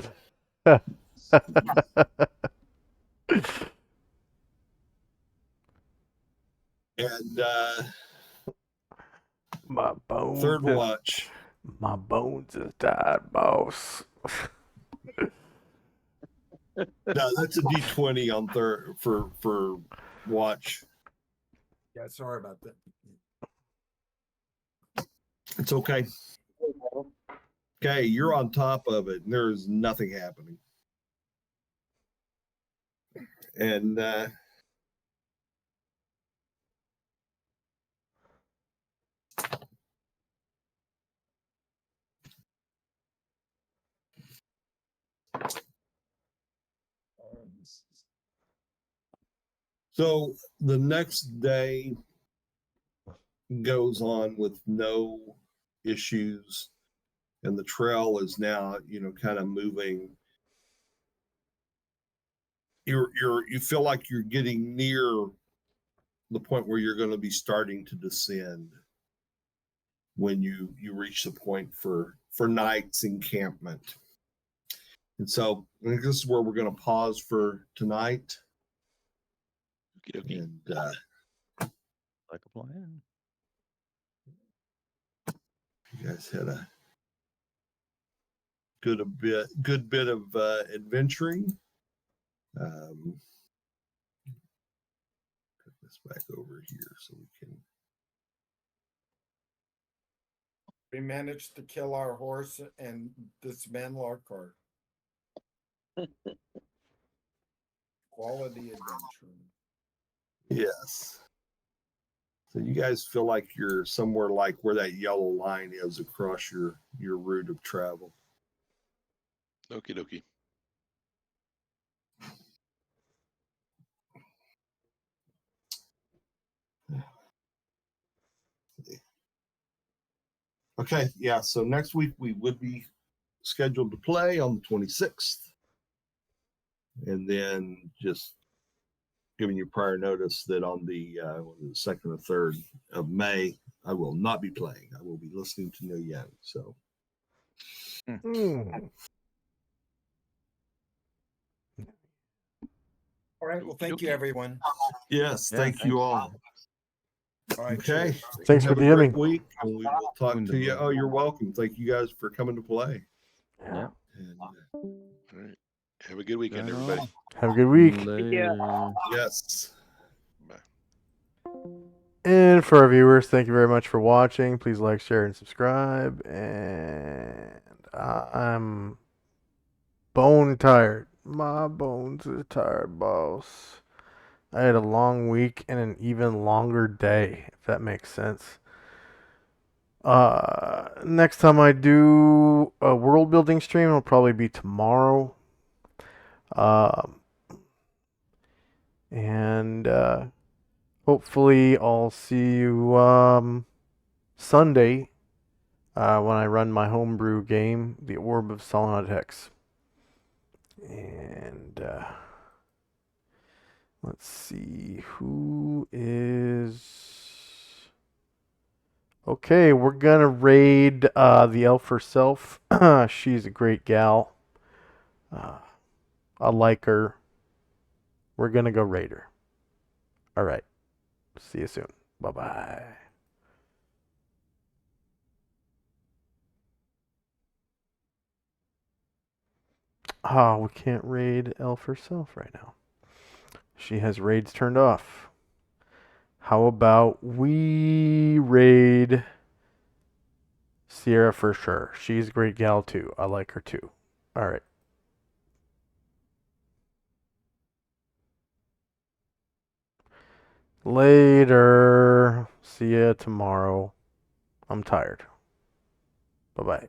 And My bones. third watch. My bones is tired, boss. No, that's a D20 on third for watch. Yeah, sorry about that. It's okay. Okay, you're on top of it, and there's nothing happening. And so the next day goes on with no issues, and the trail is now, kind of moving. You feel like you're getting near the point where you're going to be starting to descend when you reach the point for night's encampment. And so I think this is where we're going to pause for tonight. Okie dokie. And Like a plan. you guys had a good bit of adventuring. Put this back over here so we can. We managed to kill our horse and dismantle our cart. Quality adventure. Yes. So you guys feel like you're somewhere like where that yellow line is across your route of travel. Okie dokie. Okay, yeah. So next week we would be scheduled to play on the 26th, and then just giving you prior notice that on the 2nd or 3rd of May I will not be playing. I will be listening to Neil Young. So. All right. Well, Okie thank you, dokie. everyone. Yes, Yeah, thank you all. All right. Okay. cheers. Thanks for Have a great DMing. week, and we will talk to you. Oh, you're welcome. Thank you guys for coming to play. Yeah. And, All right. Have a good weekend, Right everybody. on. Have a good week. Later. yes. Bye. And for our viewers, thank you very much for watching. Please like, share, and subscribe. And I'm bone tired. My bones are tired, boss. I had a long week and an even longer day, if that makes sense. Next time I do a world building stream, it'll probably be tomorrow. And hopefully I'll see you Sunday when I run my homebrew game, The Orb of Solid Hex. And let's see who is. Okay, we're gonna raid the elf herself. She's a great gal. I like her. We're gonna go raid her. All right. See you soon. Bye bye. Oh, we can't raid elf herself right now. She has raids turned off. How about we raid Sierra for sure? She's a great gal too. I like her too. All right. Later. See ya tomorrow. I'm tired. Bye bye.